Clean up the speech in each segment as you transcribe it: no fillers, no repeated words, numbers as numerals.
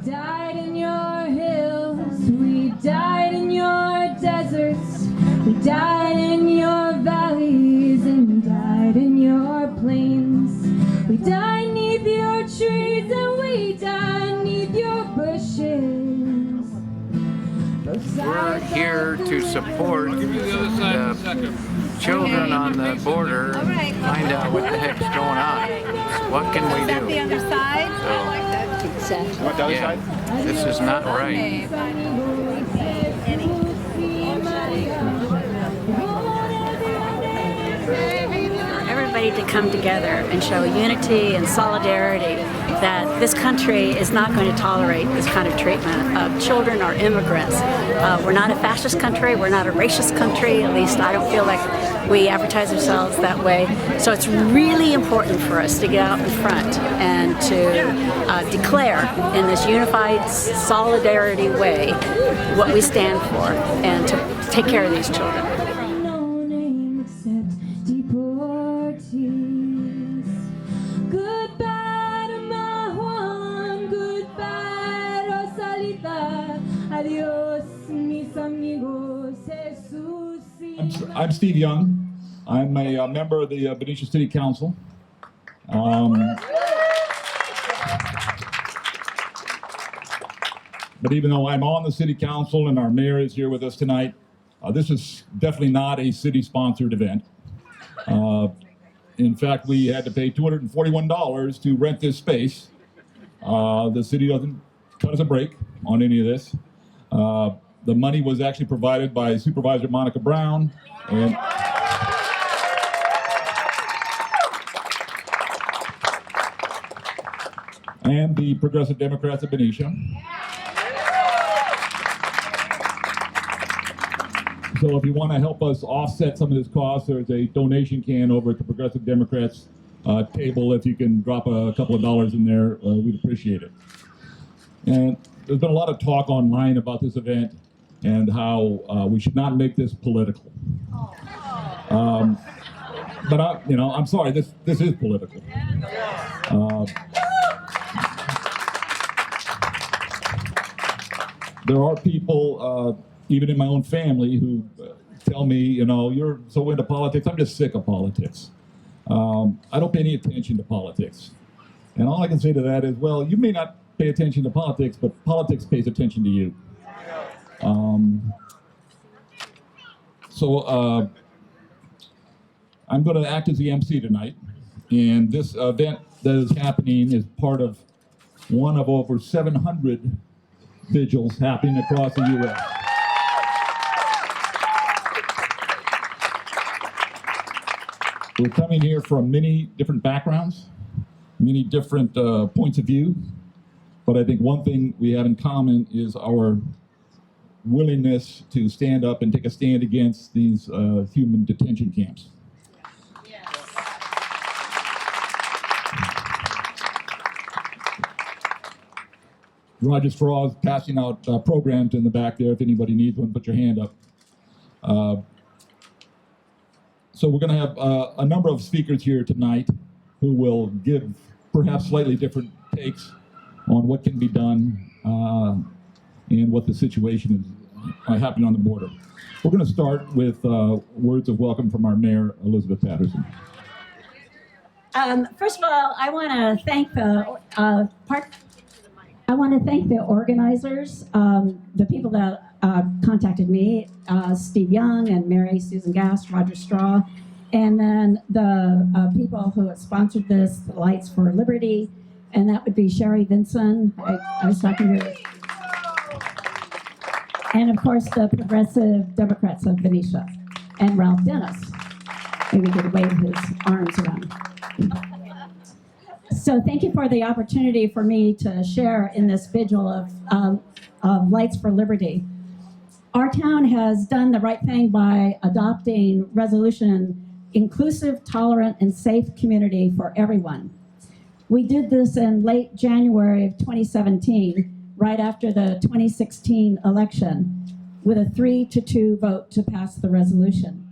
died in your hills, we died in your deserts, we died in your valleys and died in your plains. We died neath your trees and we died neath your bushes. We're here to support the children on the border, find out what the heck's going on. What can we do? The other side? So, I like that. Exactly. What the other side? This is not right. Everybody to come together and show unity and solidarity that this country is not going to tolerate this kind of treatment of children or immigrants. We're not a fascist country, we're not a racist country, at least I don't feel like we advertise ourselves that way. So it's really important for us to get out in front and to declare in this unified solidarity way what we stand for and to take care of these children. I'm Steve Young. I'm a member of the Benicia City Council. But even though I'm on the City Council and our mayor is here with us tonight, this is definitely not a city-sponsored event. In fact, we had to pay $241 to rent this space. The city doesn't cut us a break on any of this. The money was actually provided by Supervisor Monica Brown and the Progressive Democrats of Benicia. So if you want to help us offset some of this cost, there's a donation can over at the Progressive Democrats table. If you can drop a couple of dollars in there, we'd appreciate it. And there's been a lot of talk online about this event and how we should not make this political. But I'm sorry, this is political. There are people, even in my own family, who tell me, you're so into politics. I'm just sick of politics. I don't pay any attention to politics. And all I can say to that is, well, you may not pay attention to politics, but politics pays attention to you. I'm going to act as the MC tonight, and this event that is happening is part of one of over 700 vigils happening across the U.S. We're coming here from many different backgrounds, many different points of view, but I think one thing we have in common is our willingness to stand up and take a stand against these human detention camps. Roger Straw is passing out programs in the back there. If anybody needs one, put your hand up. So we're going to have a number of speakers here tonight who will give perhaps slightly different takes on what can be done and what the situation is happening on the border. We're going to start with words of welcome from our mayor, Elizabeth Patterson. First of all, I want to thank the organizers, the people that contacted me, Steve Young and Mary Susan Gass, Roger Straw, and then the people who have sponsored this, the Lights for Liberty, and that would be Sherry Vinson. I was talking to her. And of course, the Progressive Democrats of Benicia, and Ralph Dennis. Maybe he could wave his arms around. So thank you for the opportunity for me to share in this vigil of Lights for Liberty. Our town has done the right thing by adopting resolution inclusive, tolerant, and safe community for everyone. We did this in late January of 2017, right after the 2016 election, with a 3-2 vote to pass the resolution.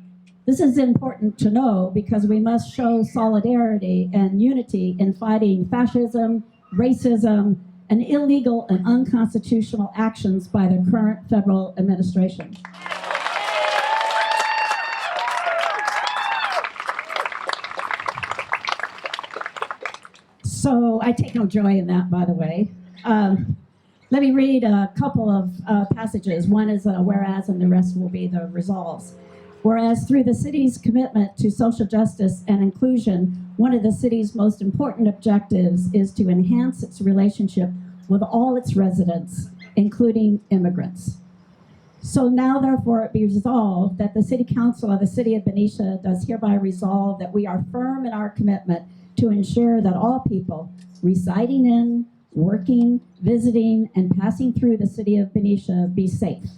This is important to know because we must show solidarity and unity in fighting fascism, racism, and illegal and unconstitutional actions by the current federal administration. So I take no joy in that, by the way. Let me read a couple of passages. One is a whereas, and the rest will be the resolves. Whereas through the city's commitment to social justice and inclusion, one of the city's most important objectives is to enhance its relationship with all its residents, including immigrants. So now, therefore, it be resolved that the City Council of the City of Benicia does hereby resolve that we are firm in our commitment to ensure that all people residing in, working, visiting, and passing through the City of Benicia be safe.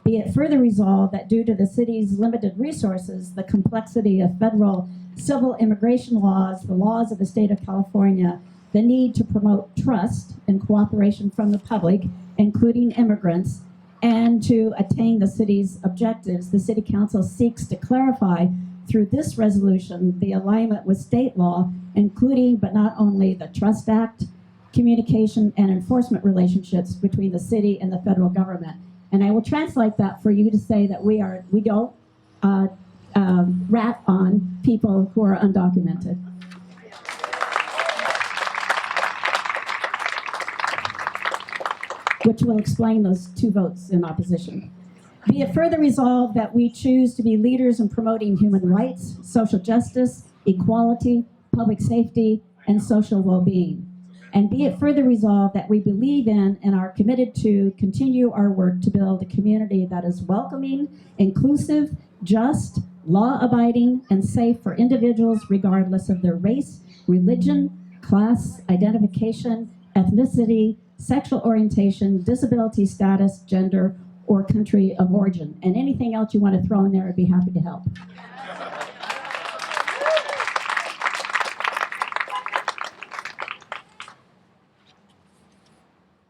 Be it further resolved that due to the city's limited resources, the complexity of federal civil immigration laws, the laws of the state of California, the need to promote trust and cooperation from the public, including immigrants, and to attain the city's objectives, the City Council seeks to clarify through this resolution the alignment with state law, including but not only the Trust Act, communication and enforcement relationships between the city and the federal government. And I will translate that for you to say that we don't rat on people who are undocumented. Which will explain those two votes in opposition. Be it further resolved that we choose to be leaders in promoting human rights, social justice, equality, public safety, and social well-being. And be it further resolved that we believe in and are committed to continue our work to build a community that is welcoming, inclusive, just, law-abiding, and safe for individuals regardless of their race, religion, class, identification, ethnicity, sexual orientation, disability status, gender, or country of origin. And anything else you want to throw in there, I'd be happy to help.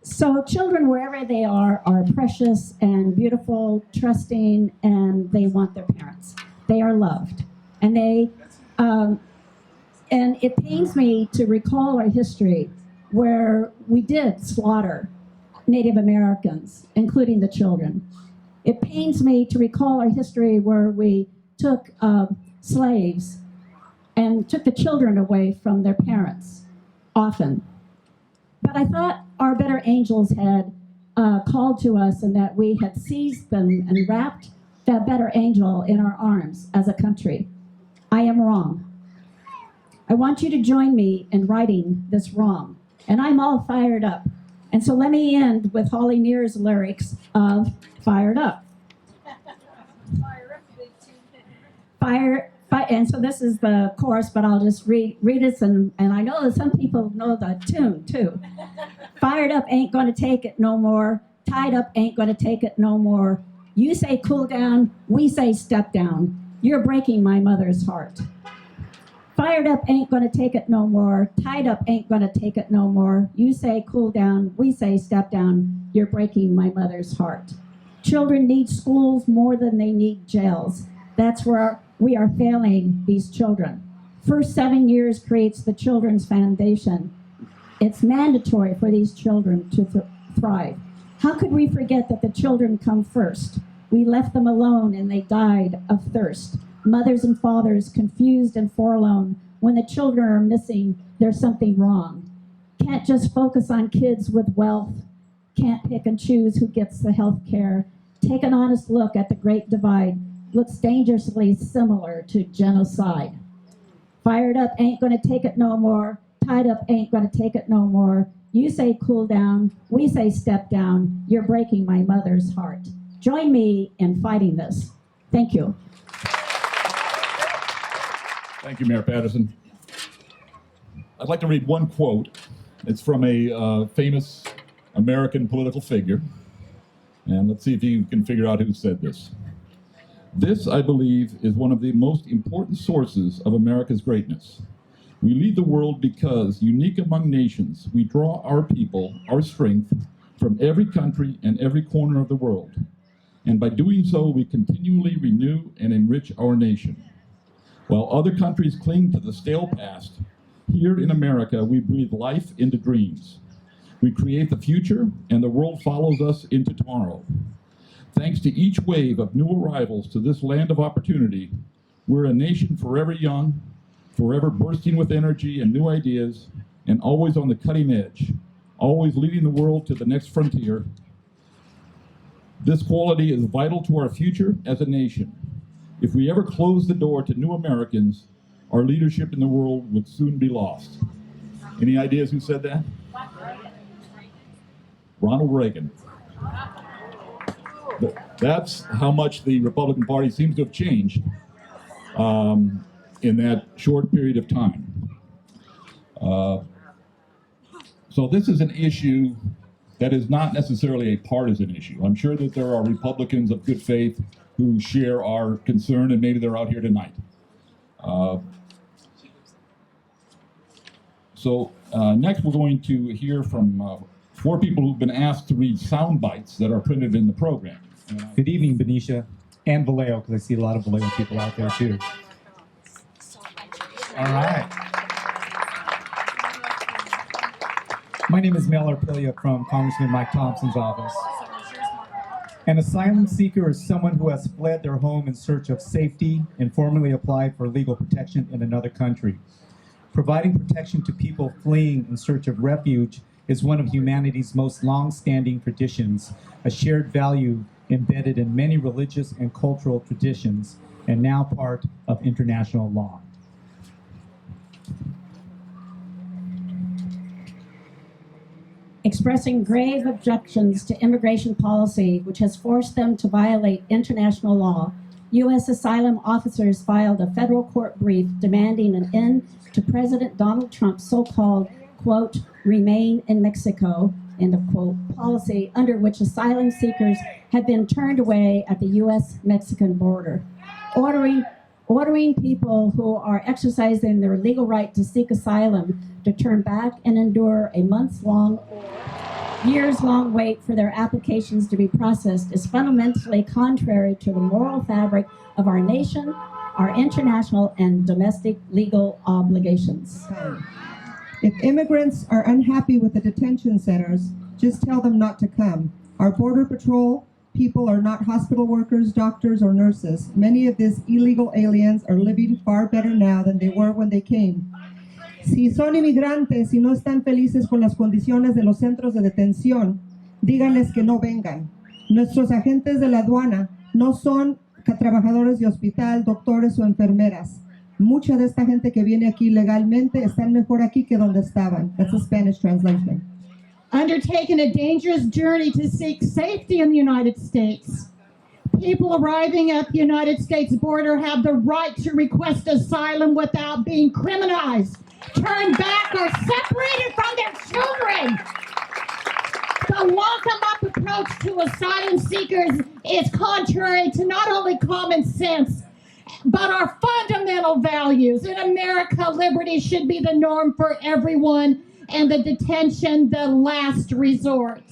So children, wherever they are precious and beautiful, trusting, and they want their parents. They are loved. And and it pains me to recall our history where we did slaughter Native Americans, including the children. It pains me to recall our history where we took slaves and took the children away from their parents, often. But I thought our better angels had called to us and that we had seized them and wrapped that better angel in our arms as a country. I am wrong. I want you to join me in righting this wrong. And I'm all fired up. And so let me end with Holly Near's lyrics of Fired Up. And so this is the chorus, but I'll just read it, and I know that some people know the tune too. Fired up ain't gonna take it no more. Tied up ain't gonna take it no more. You say cool down, we say step down. You're breaking my mother's heart. Fired up ain't gonna take it no more. Tied up ain't gonna take it no more. You say cool down, we say step down. You're breaking my mother's heart. Children need schools more than they need jails. That's where we are failing these children. First 7 years creates the children's foundation. It's mandatory for these children to thrive. How could we forget that the children come first? We left them alone and they died of thirst. Mothers and fathers confused and forlorn. When the children are missing, there's something wrong. Can't just focus on kids with wealth. Can't pick and choose who gets the health care. Take an honest look at the Great Divide. Looks dangerously similar to genocide. Fired up ain't gonna take it no more. Tied up ain't gonna take it no more. You say cool down, we say step down. You're breaking my mother's heart. Join me in fighting this. Thank you. Thank you, Mayor Patterson. I'd like to read one quote. It's from a famous American political figure. And let's see if you can figure out who said this. This, I believe, is one of the most important sources of America's greatness. We lead the world because, unique among nations, we draw our people, our strength, from every country and every corner of the world. And by doing so, we continually renew and enrich our nation. While other countries cling to the stale past, here in America, we breathe life into dreams. We create the future, and the world follows us into tomorrow. Thanks to each wave of new arrivals to this land of opportunity, we're a nation forever young, forever bursting with energy and new ideas, and always on the cutting edge, always leading the world to the next frontier. This quality is vital to our future as a nation. If we ever close the door to new Americans, our leadership in the world would soon be lost. Any ideas who said that? Ronald Reagan. That's how much the Republican Party seems to have changed in that short period of time. So this is an issue that is not necessarily a partisan issue. I'm sure that there are Republicans of good faith who share our concern, and maybe they're out here tonight. Next we're going to hear from 4 people who've been asked to read sound bites that are printed in the program. Good evening, Benicia and Vallejo, because I see a lot of Vallejo people out there too. All right. My name is Mel Arpilia from Congressman Mike Thompson's office. An asylum seeker is someone who has fled their home in search of safety and formally applied for legal protection in another country. Providing protection to people fleeing in search of refuge is one of humanity's most long-standing traditions, a shared value embedded in many religious and cultural traditions, and now part of international law. Expressing grave objections to immigration policy, which has forced them to violate international law, U.S. asylum officers filed a federal court brief demanding an end to President Donald Trump's so-called, quote, remain in Mexico, end of quote, policy under which asylum seekers had been turned away at the U.S.-Mexican border, ordering people who are exercising their legal right to seek asylum to turn back and endure a months-long or years-long wait for their applications to be processed is fundamentally contrary to the moral fabric of our nation, our international and domestic legal obligations. If immigrants are unhappy with the detention centers, just tell them not to come. Our Border Patrol people are not hospital workers, doctors, or nurses. Many of these illegal aliens are living far better now than they were when they came. Si son inmigrantes y no están felices con las condiciones de los centros de detención, díganles que no vengan. Nuestros agentes de la aduana no son trabajadores de hospital, doctores o enfermeras. Mucha de esta gente que viene aquí legalmente están mejor aquí que donde estaban. That's a Spanish translation. Undertaking a dangerous journey to seek safety in the United States. People arriving at the United States border have the right to request asylum without being criminalized, turned back, or separated from their children. The welcome-up approach to asylum seekers is contrary to not only common sense, but our fundamental values. In America, liberty should be the norm for everyone, and the detention the last resort.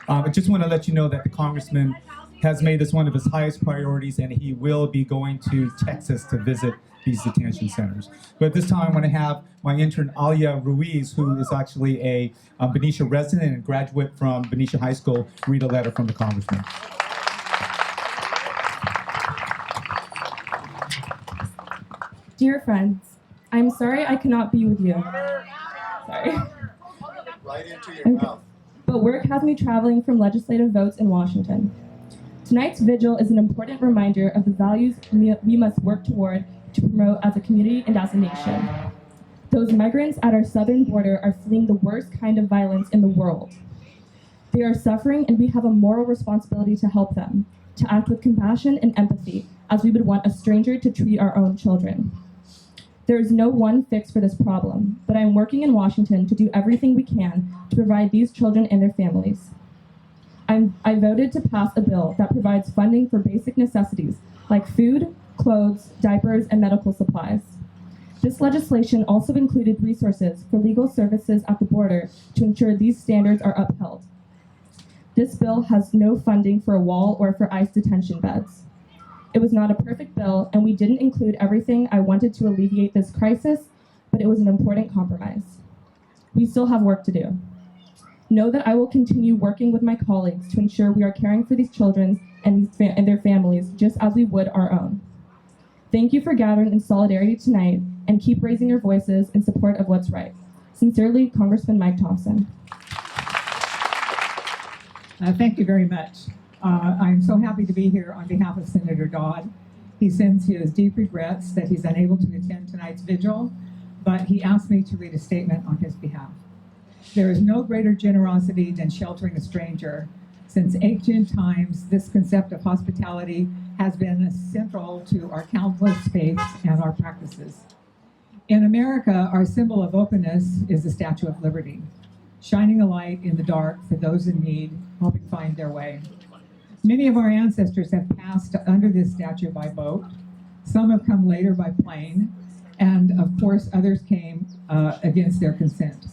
I just want to let you know that the congressman has made this one of his highest priorities, and he will be going to Texas to visit these detention centers. But at this time, I want to have my intern, Alia Ruiz, who is actually a Benicia resident and graduate from Benicia High School, read a letter from the congressman. Dear friends, I'm sorry I cannot be with you. Sorry. Right into your mouth. But work has me traveling from legislative votes in Washington. Tonight's vigil is an important reminder of the values we must work toward to promote as a community and as a nation. Those migrants at our southern border are fleeing the worst kind of violence in the world. They are suffering, and we have a moral responsibility to help them, to act with compassion and empathy as we would want a stranger to treat our own children. There is no one fix for this problem, but I am working in Washington to do everything we can to provide these children and their families. I voted to pass a bill that provides funding for basic necessities like food, clothes, diapers, and medical supplies. This legislation also included resources for legal services at the border to ensure these standards are upheld. This bill has no funding for a wall or for ICE detention beds. It was not a perfect bill, and we didn't include everything I wanted to alleviate this crisis, but it was an important compromise. We still have work to do. Know that I will continue working with my colleagues to ensure we are caring for these children and their families just as we would our own. Thank you for gathering in solidarity tonight and keep raising your voices in support of what's right. Sincerely, Congressman Mike Thompson. Thank you very much. I'm so happy to be here on behalf of Senator Dodd. He sends his deep regrets that he's unable to attend tonight's vigil, but he asked me to read a statement on his behalf. There is no greater generosity than sheltering a stranger. Since ancient times, this concept of hospitality has been central to our countless faiths and our practices. In America, our symbol of openness is the Statue of Liberty, shining a light in the dark for those in need, helping find their way. Many of our ancestors have passed under this statue by boat. Some have come later by plane, and of course others came against their consent.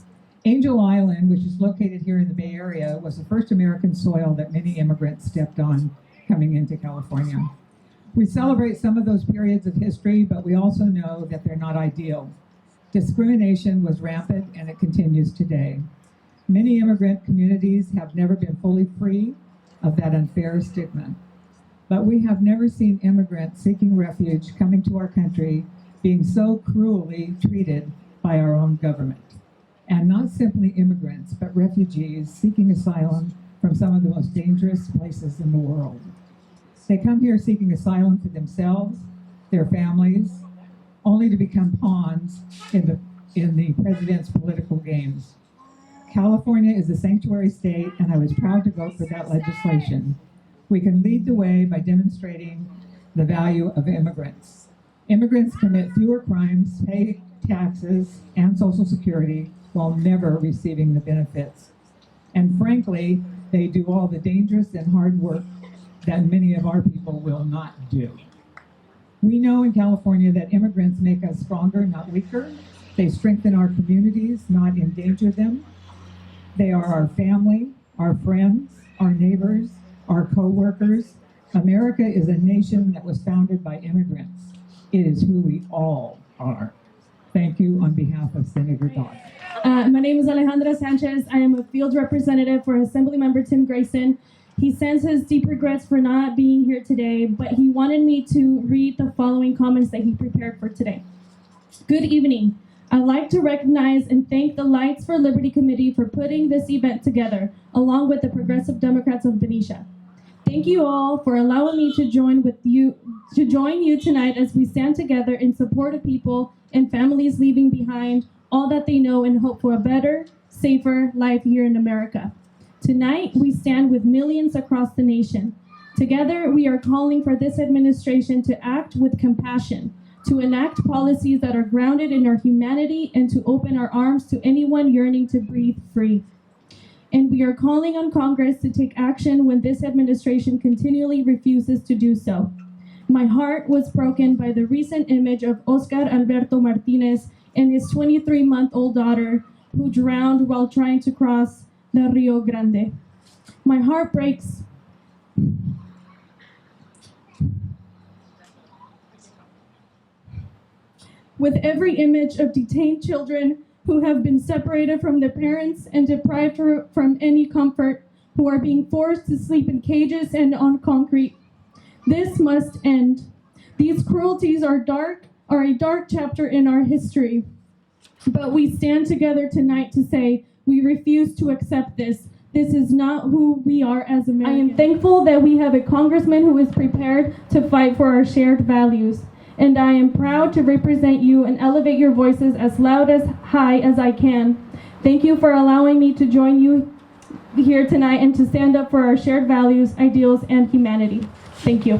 Angel Island, which is located here in the Bay Area, was the first American soil that many immigrants stepped on coming into California. We celebrate some of those periods of history, but we also know that they're not ideal. Discrimination was rampant, and it continues today. Many immigrant communities have never been fully free of that unfair stigma. But we have never seen immigrants seeking refuge coming to our country being so cruelly treated by our own government. And not simply immigrants, but refugees seeking asylum from some of the most dangerous places in the world. They come here seeking asylum for themselves, their families, only to become pawns in the president's political games. California is a sanctuary state, and I was proud to vote for that legislation. We can lead the way by demonstrating the value of immigrants. Immigrants commit fewer crimes, pay taxes and Social Security while never receiving the benefits. And frankly, they do all the dangerous and hard work that many of our people will not do. We know in California that immigrants make us stronger, not weaker. They strengthen our communities, not endanger them. They are our family, our friends, our neighbors, our co-workers. America is a nation that was founded by immigrants. It is who we all are. Thank you on behalf of Senator Dodd. My name is Alejandra Sanchez. I am a field representative for Assemblymember Tim Grayson. He sends his deep regrets for not being here today, but he wanted me to read the following comments that he prepared for today. Good evening. I'd like to recognize and thank the Lights for Liberty Committee for putting this event together, along with the Progressive Democrats of Benicia. Thank you all for allowing me to join you tonight as we stand together in support of people and families leaving behind all that they know and hope for a better, safer life here in America. Tonight, we stand with millions across the nation. Together, we are calling for this administration to act with compassion, to enact policies that are grounded in our humanity, and to open our arms to anyone yearning to breathe free. And we are calling on Congress to take action when this administration continually refuses to do so. My heart was broken by the recent image of Oscar Alberto Martinez and his 23-month-old daughter who drowned while trying to cross the Rio Grande. My heart breaks with every image of detained children who have been separated from their parents and deprived from any comfort, who are being forced to sleep in cages and on concrete. This must end. These cruelties are a dark chapter in our history. But we stand together tonight to say we refuse to accept this. This is not who we are as Americans. I am thankful that we have a congressman who is prepared to fight for our shared values. And I am proud to represent you and elevate your voices as loud as high as I can. Thank you for allowing me to join you here tonight and to stand up for our shared values, ideals, and humanity. Thank you.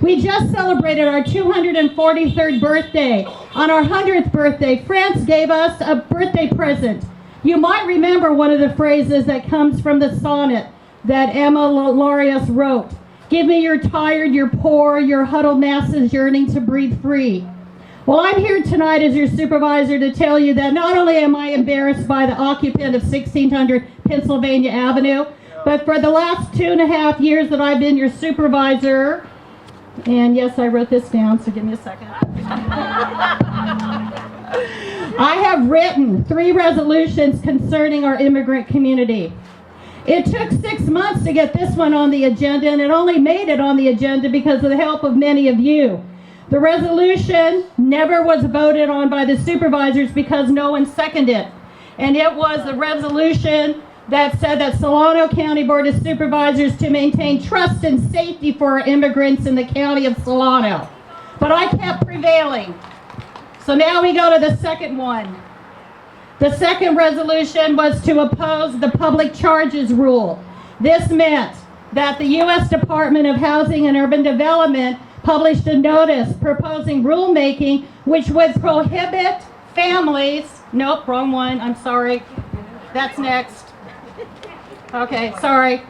We just celebrated our 243rd birthday. On our 100th birthday, France gave us a birthday present. You might remember one of the phrases that comes from the sonnet that Emma Laureus wrote. Give me your tired, your poor, your huddled masses yearning to breathe free. Well, I'm here tonight as your supervisor to tell you that not only am I embarrassed by the occupant of 1600 Pennsylvania Avenue, but for the last 2.5 years that I've been your supervisor, and yes, I wrote this down, so give me a second. I have written 3 resolutions concerning our immigrant community. It took 6 months to get this one on the agenda, and it only made it on the agenda because of the help of many of you. The resolution never was voted on by the supervisors because no one seconded it. And it was a resolution that said that Solano County Board of Supervisors to maintain trust and safety for our immigrants in the county of Solano. But I kept prevailing. So now we go to the second one. The second resolution was to oppose the public charges rule. This meant that the U.S. Department of Housing and Urban Development published a notice proposing rulemaking which would prohibit families, nope, wrong one, I'm sorry, that's next. Okay, sorry.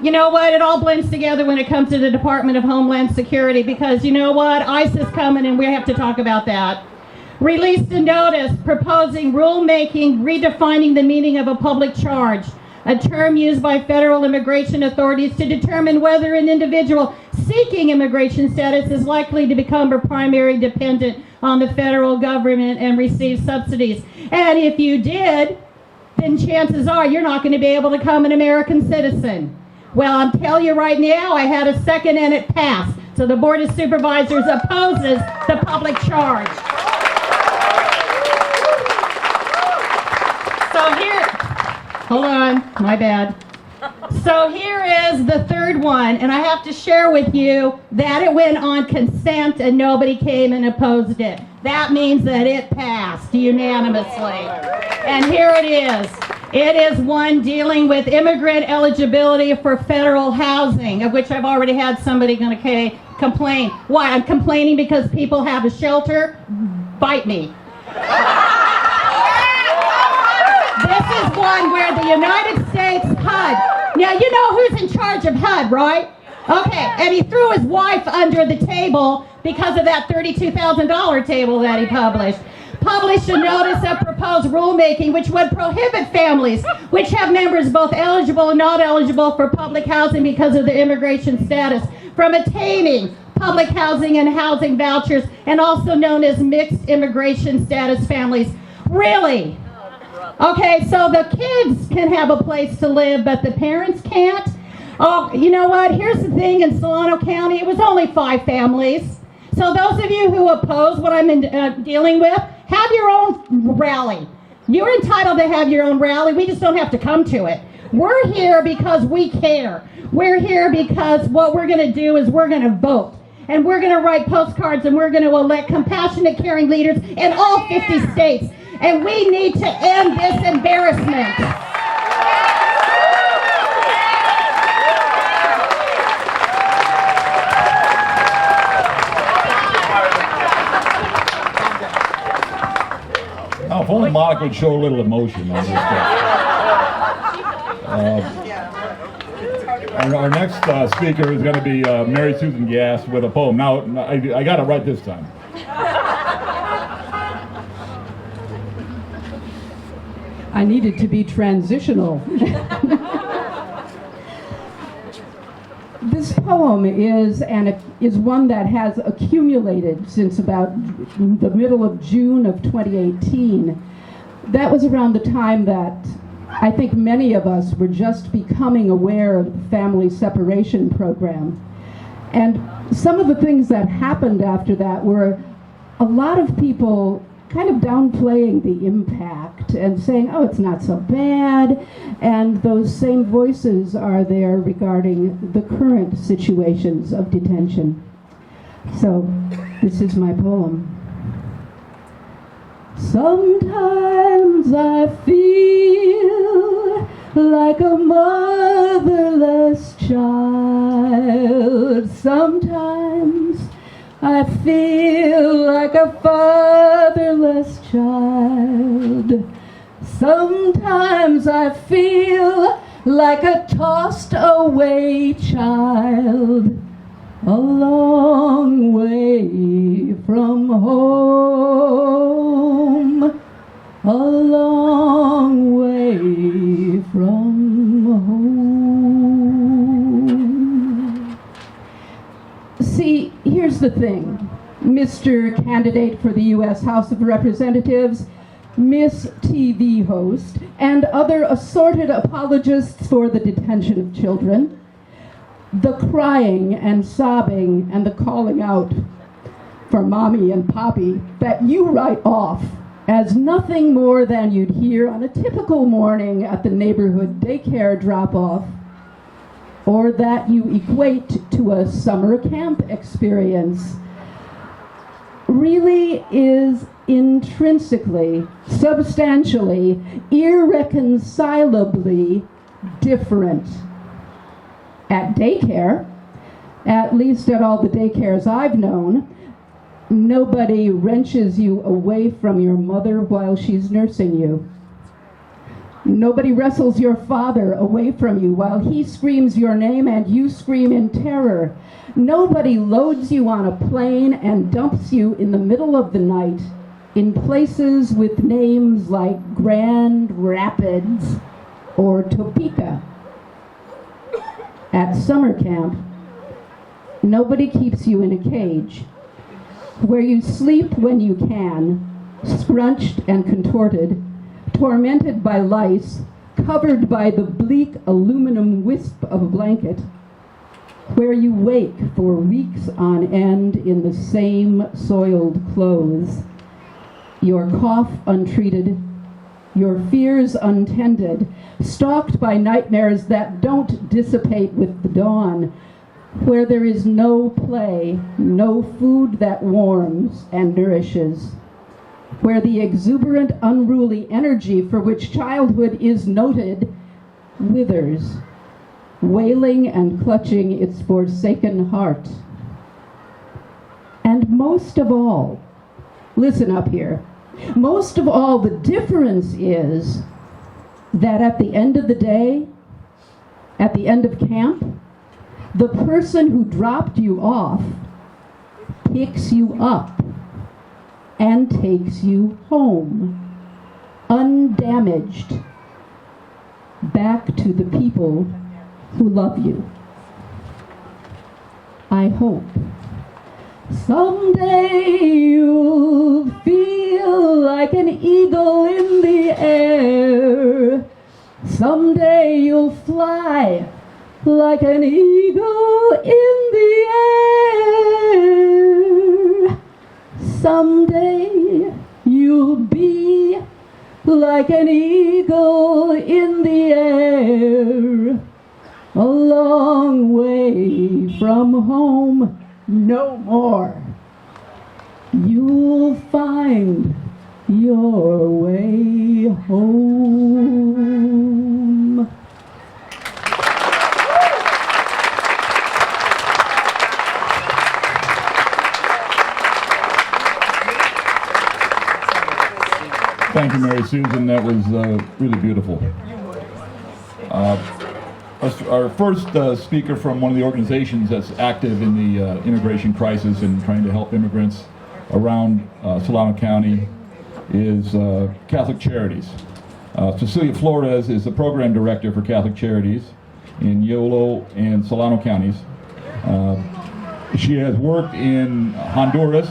You know what, it all blends together when it comes to the Department of Homeland Security because you know what, ICE is coming and we have to talk about that. Released a notice proposing rulemaking redefining the meaning of a public charge, a term used by federal immigration authorities to determine whether an individual seeking immigration status is likely to become a primary dependent on the federal government and receive subsidies. And if you did, then chances are you're not going to be able to become an American citizen. Well, I'm telling you right now, I had a second and it passed. So the Board of Supervisors opposes the public charge. So here, hold on, my bad. So here is the third one, and I have to share with you that it went on consent and nobody came and opposed it. That means that it passed unanimously. And here it is. It is one dealing with immigrant eligibility for federal housing, of which I've already had somebody going to complain. Why? I'm complaining because people have a shelter? Bite me. This is one where the United States HUD, now you know who's in charge of HUD, right? Okay, and he threw his wife under the table because of that $32,000 table that he published a notice of proposed rulemaking which would prohibit families which have members both eligible and not eligible for public housing because of their immigration status from attaining public housing and housing vouchers, and also known as mixed immigration status families. Really? Okay, so the kids can have a place to live, but the parents can't? Oh, you know what? Here's the thing, in Solano County, it was only 5 families. So those of you who oppose what I'm dealing with, have your own rally. You're entitled to have your own rally. We just don't have to come to it. We're here because we care. We're here because what we're going to do is we're going to vote. And we're going to write postcards and we're going to elect compassionate, caring leaders in all 50 states. And we need to end this embarrassment. Now, if only Monica would show a little emotion on this stuff. Our next speaker is going to be Mary Susan Gass with a poem. Now, I got it right this time. I needed to be transitional. This poem is one that has accumulated since about the middle of June of 2018. That was around the time that I think many of us were just becoming aware of the family separation program. And some of the things that happened after that were a lot of people kind of downplaying the impact and saying, oh, it's not so bad. And those same voices are there regarding the current situations of detention. So this is my poem. Sometimes I feel like a motherless child. Sometimes I feel like a fatherless child. Sometimes I feel like a tossed away child, a long way from home, a long way from home. See, here's the thing, Mr. Candidate for the U.S. House of Representatives, Miss TV host, and other assorted apologists for the detention of children, the crying and sobbing and the calling out for mommy and poppy that you write off as nothing more than you'd hear on a typical morning at the neighborhood daycare drop-off, or that you equate to a summer camp experience, really is intrinsically, substantially, irreconcilably different. At daycare, at least at all the daycares I've known, nobody wrenches you away from your mother while she's nursing you. Nobody wrestles your father away from you while he screams your name and you scream in terror. Nobody loads you on a plane and dumps you in the middle of the night in places with names like Grand Rapids or Topeka. At summer camp, nobody keeps you in a cage where you sleep when you can, scrunched and contorted, tormented by lice, covered by the bleak aluminum wisp of a blanket, where you wake for weeks on end in the same soiled clothes, your cough untreated, your fears untended, stalked by nightmares that don't dissipate with the dawn, where there is no play, no food that warms and nourishes, where the exuberant, unruly energy for which childhood is noted withers, wailing and clutching its forsaken heart. And most of all, listen up here, most of all, the difference is that at the end of the day, at the end of camp, the person who dropped you off picks you up and takes you home, undamaged, back to the people who love you. I hope someday you'll feel like an eagle in the air. Someday you'll fly like an eagle in the air. Someday you'll be like an eagle in the air. A long way from home, no more. You'll find your way home. Thank you, Mary Susan. That was really beautiful. Our first speaker from one of the organizations that's active in the immigration crisis and trying to help immigrants around Solano County is Catholic Charities. Cecilia Flores is the program director for Catholic Charities in Yolo and Solano counties. She has worked in Honduras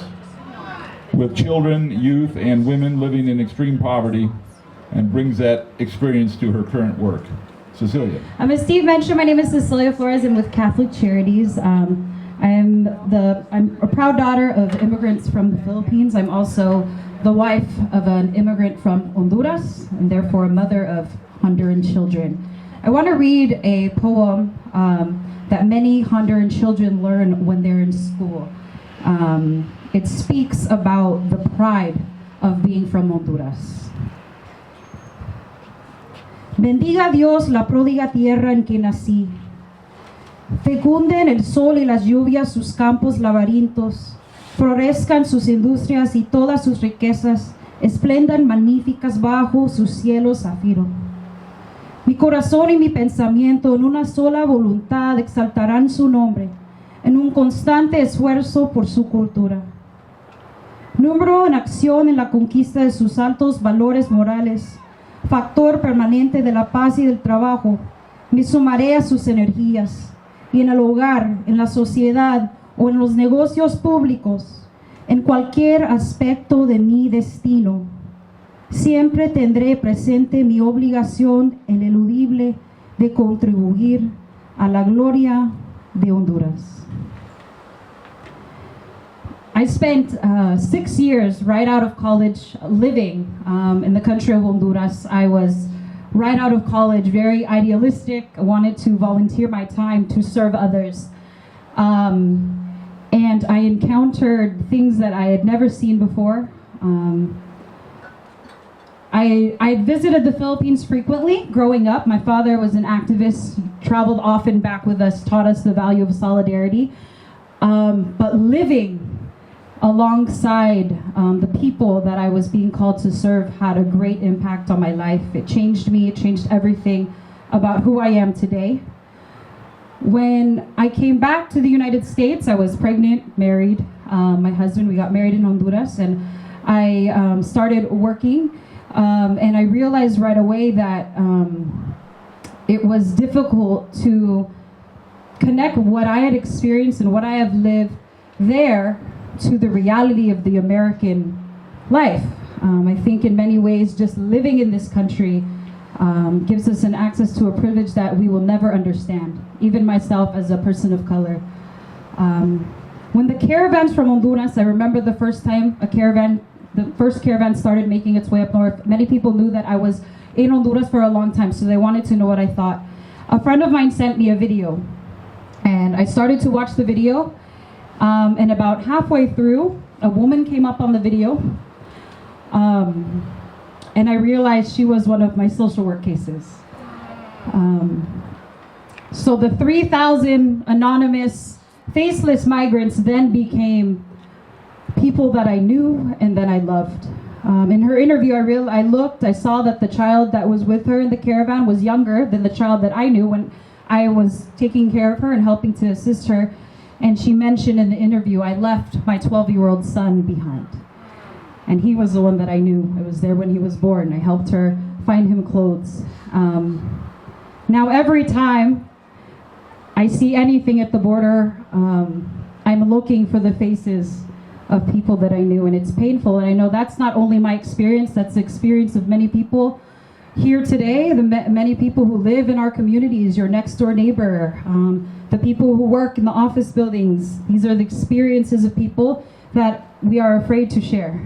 with children, youth, and women living in extreme poverty and brings that experience to her current work. Cecilia. As Steve mentioned, my name is Cecilia Flores. I'm with Catholic Charities. I'm a proud daughter of immigrants from the Philippines. I'm also the wife of an immigrant from Honduras, and therefore a mother of Honduran children. I want to read a poem that many Honduran children learn when they're in school. It speaks about the pride of being from Honduras. Bendiga Dios la pródiga tierra en que nací. Fecunden el sol y las lluvias sus campos laberintos, florezcan sus industrias y todas sus riquezas, esplendan magníficas bajo su cielo zafiro. Mi corazón y mi pensamiento en una sola voluntad exaltarán su nombre, en un constante esfuerzo por su cultura. Número en acción en la conquista de sus altos valores morales, factor permanente de la paz y del trabajo, me sumaré a sus energías, y en el hogar, en la sociedad o en los negocios públicos, en cualquier aspecto de mi destino, Siempre tendré presente mi obligación ineludible de contribuir a la gloria de Honduras. I spent 6 years right out of college living in the country of Honduras. I was right out of college, very idealistic. I wanted to volunteer my time to serve others. And I encountered things that I had never seen before. I visited the Philippines frequently growing up. My father was an activist, traveled often back with us, taught us the value of solidarity. But living alongside the people that I was being called to serve had a great impact on my life. It changed me, it changed everything about who I am today. When I came back to the United States, I was pregnant, married. My husband, we got married in Honduras, and I started working. And I realized right away that it was difficult to connect what I had experienced and what I have lived there to the reality of the American life. I think in many ways just living in this country gives us an access to a privilege that we will never understand, even myself as a person of color. When the caravans from Honduras, I remember the first time the first caravan started making its way up north, many people knew that I was in Honduras for a long time, so they wanted to know what I thought. A friend of mine sent me a video, and I started to watch the video, and about halfway through, a woman came up on the video, and I realized she was one of my social work cases. So the 3,000 anonymous, faceless migrants then became people that I knew and that I loved. In her interview, I saw that the child that was with her in the caravan was younger than the child that I knew when I was taking care of her and helping to assist her. And she mentioned in the interview, I left my 12-year-old son behind. And he was the one that I knew. I was there when he was born. I helped her find him clothes. Now every time I see anything at the border, I'm looking for the faces of people that I knew, and it's painful. And I know that's not only my experience, that's the experience of many people here today, the many people who live in our communities, your next door neighbor, the people who work in the office buildings. These are the experiences of people that we are afraid to share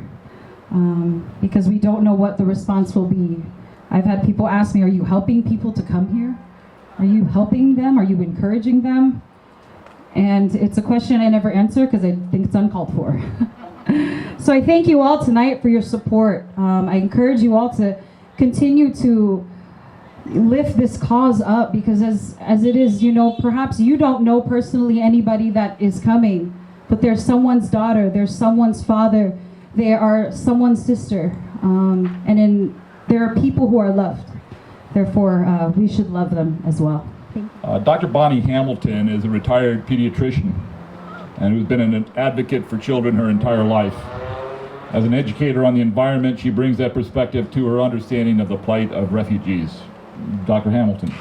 because we don't know what the response will be. I've had people ask me, are you helping people to come here? Are you helping them? Are you encouraging them? And it's a question I never answer because I think it's uncalled for. So I thank you all tonight for your support. I encourage you all to continue to lift this cause up because as it is, perhaps you don't know personally anybody that is coming, but there's someone's daughter, there's someone's father, they are someone's sister, there are people who are loved. Therefore, we should love them as well. Dr. Bonnie Hamilton is a retired pediatrician and who's been an advocate for children her entire life. As an educator on the environment, she brings that perspective to her understanding of the plight of refugees. Dr. Hamilton.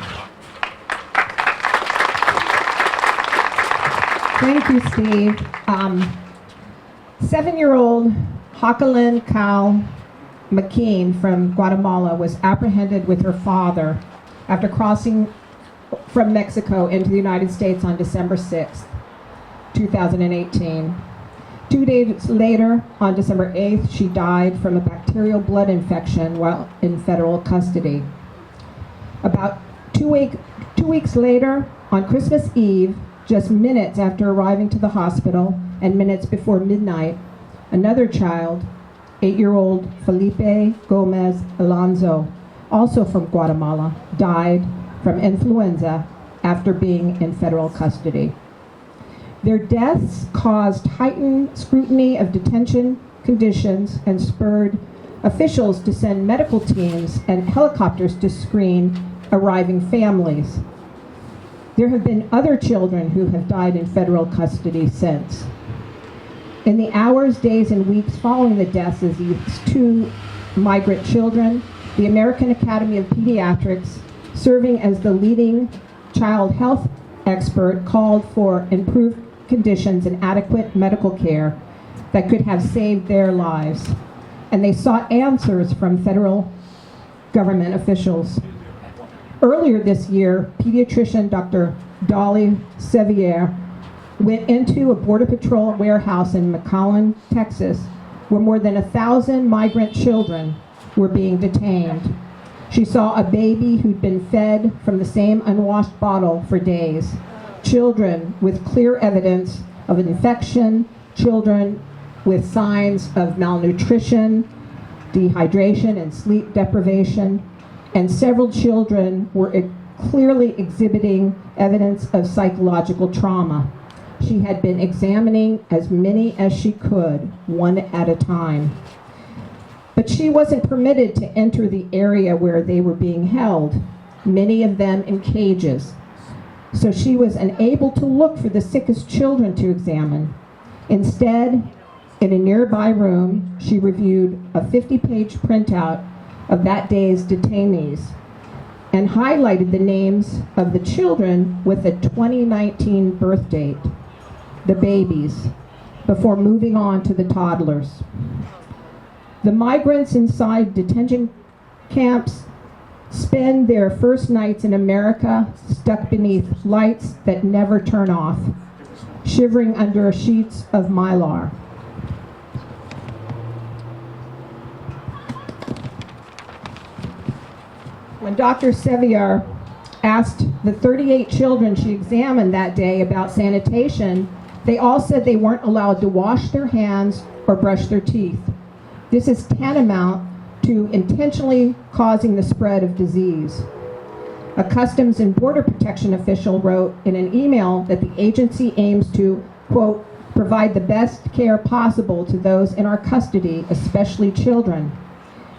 Thank you, Steve. 7-year-old Jacqueline Cal McKean from Guatemala was apprehended with her father after crossing from Mexico into the United States on December 6th, 2018. 2 days later, on December 8th, she died from a bacterial blood infection while in federal custody. About two weeks later, on Christmas Eve, just minutes after arriving to the hospital and minutes before midnight, another child, 8-year-old Felipe Gomez Alonso, also from Guatemala, died from influenza after being in federal custody. Their deaths caused heightened scrutiny of detention conditions and spurred officials to send medical teams and helicopters to screen arriving families. There have been other children who have died in federal custody since. In the hours, days, and weeks following the deaths of these 2 migrant children, the American Academy of Pediatrics, serving as the leading child health expert, called for improved conditions and adequate medical care that could have saved their lives. and they sought answers from federal government officials. Earlier this year, pediatrician Dr. Dolly Sevier went into a Border Patrol warehouse in McAllen, Texas, where more than 1,000 migrant children were being detained. She saw a baby who'd been fed from the same unwashed bottle for days. Children with clear evidence of infection, children with signs of malnutrition, dehydration, and sleep deprivation, and several children were clearly exhibiting evidence of psychological trauma. She had been examining as many as she could, one at a time. But she wasn't permitted to enter the area where they were being held, many of them in cages. So she was unable to look for the sickest children to examine. Instead, in a nearby room, she reviewed a 50-page printout of that day's detainees and highlighted the names of the children with a 2019 birth date, the babies, before moving on to the toddlers. The migrants inside detention camps spend their first nights in America stuck beneath lights that never turn off, shivering under sheets of mylar. When Dr. Sevier asked the 38 children she examined that day about sanitation, they all said they weren't allowed to wash their hands or brush their teeth. This is tantamount to intentionally causing the spread of disease. A Customs and Border Protection official wrote in an email that the agency aims to, quote, provide the best care possible to those in our custody, especially children.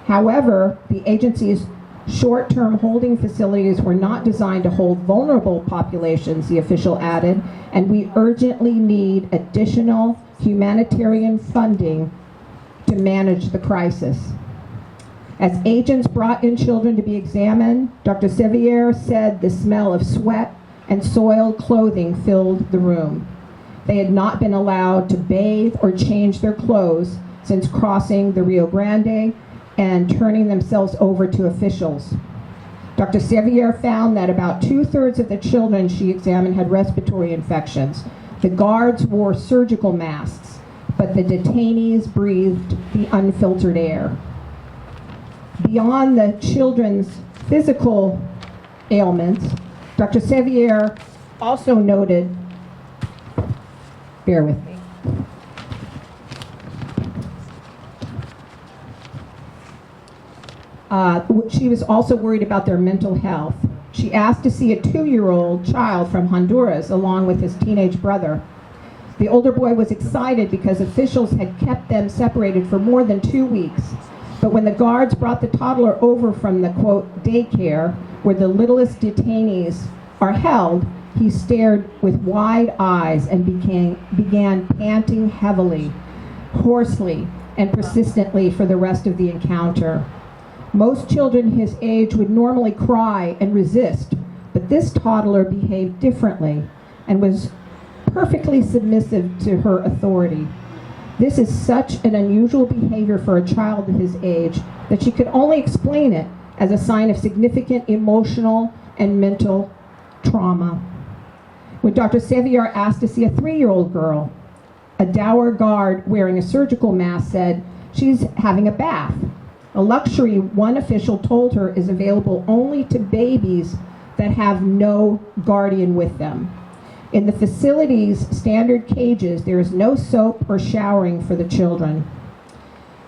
However, the agency's short-term holding facilities were not designed to hold vulnerable populations, the official added, and we urgently need additional humanitarian funding to manage the crisis. As agents brought in children to be examined, Dr. Sevier said the smell of sweat and soiled clothing filled the room. They had not been allowed to bathe or change their clothes since crossing the Rio Grande and turning themselves over to officials. Dr. Sevier found that about 2/3 of the children she examined had respiratory infections. The guards wore surgical masks, but the detainees breathed the unfiltered air. Beyond the children's physical ailments, Dr. Sevier also noted, bear with me, she was also worried about their mental health. She asked to see a 2-year-old child from Honduras along with his teenage brother. The older boy was excited because officials had kept them separated for more than 2 weeks. But when the guards brought the toddler over from the, quote, daycare, where the littlest detainees are held, he stared with wide eyes and began panting heavily, hoarsely, and persistently for the rest of the encounter. Most children his age would normally cry and resist, but this toddler behaved differently and was perfectly submissive to her authority. This is such an unusual behavior for a child of his age that she could only explain it as a sign of significant emotional and mental trauma. When Dr. Sevier asked to see a 3-year-old girl, a dour guard wearing a surgical mask said she's having a bath, a luxury one official told her is available only to babies that have no guardian with them. In the facility's standard cages, there is no soap or showering for the children.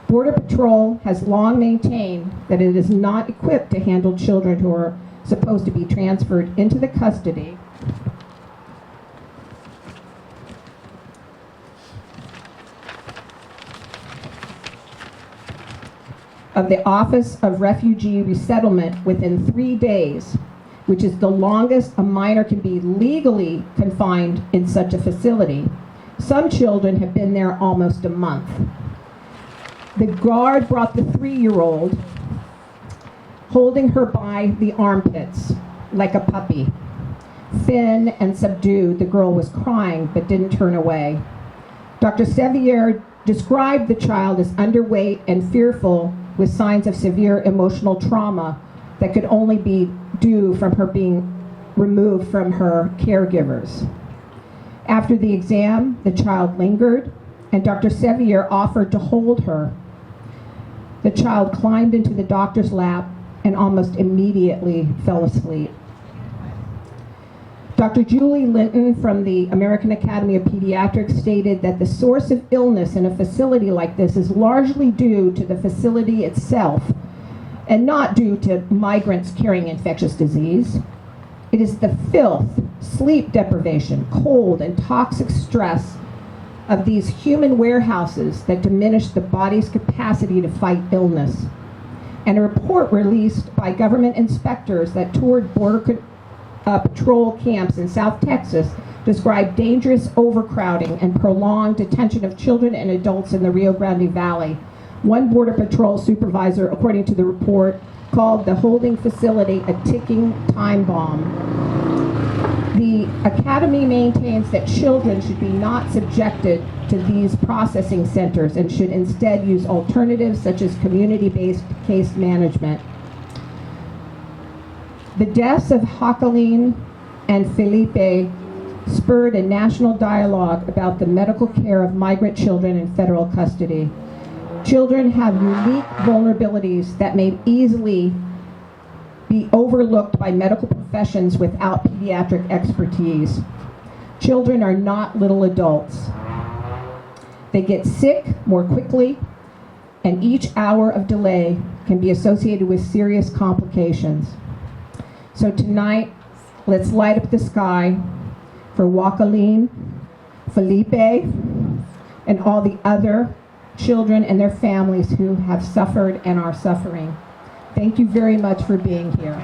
Border Patrol has long maintained that it is not equipped to handle children who are supposed to be transferred into the custody of the Office of Refugee Resettlement within 3 days, which is the longest a minor can be legally confined in such a facility. Some children have been there almost a month. The guard brought the 3-year-old, holding her by the armpits like a puppy. Thin and subdued, the girl was crying but didn't turn away. Dr. Sevier described the child as underweight and fearful with signs of severe emotional trauma that could only be due from her being removed from her caregivers. After the exam, the child lingered, and Dr. Sevier offered to hold her. The child climbed into the doctor's lap and almost immediately fell asleep. Dr. Julie Linton from the American Academy of Pediatrics stated that the source of illness in a facility like this is largely due to the facility itself and not due to migrants carrying infectious disease. It is the filth, sleep deprivation, cold, and toxic stress of these human warehouses that diminish the body's capacity to fight illness. And a report released by government inspectors that toured border patrol camps in South Texas described dangerous overcrowding and prolonged detention of children and adults in the Rio Grande Valley. One Border Patrol supervisor, according to the report, called the holding facility a ticking time bomb. The Academy maintains that children should be not subjected to these processing centers and should instead use alternatives such as community-based case management. The deaths of Jacqueline and Felipe spurred a national dialogue about the medical care of migrant children in federal custody. Children have unique vulnerabilities that may easily be overlooked by medical professions without pediatric expertise. Children are not little adults. They get sick more quickly, and each hour of delay can be associated with serious complications. So tonight, let's light up the sky for Joaquin, Felipe, and all the other children and their families who have suffered and are suffering. Thank you very much for being here.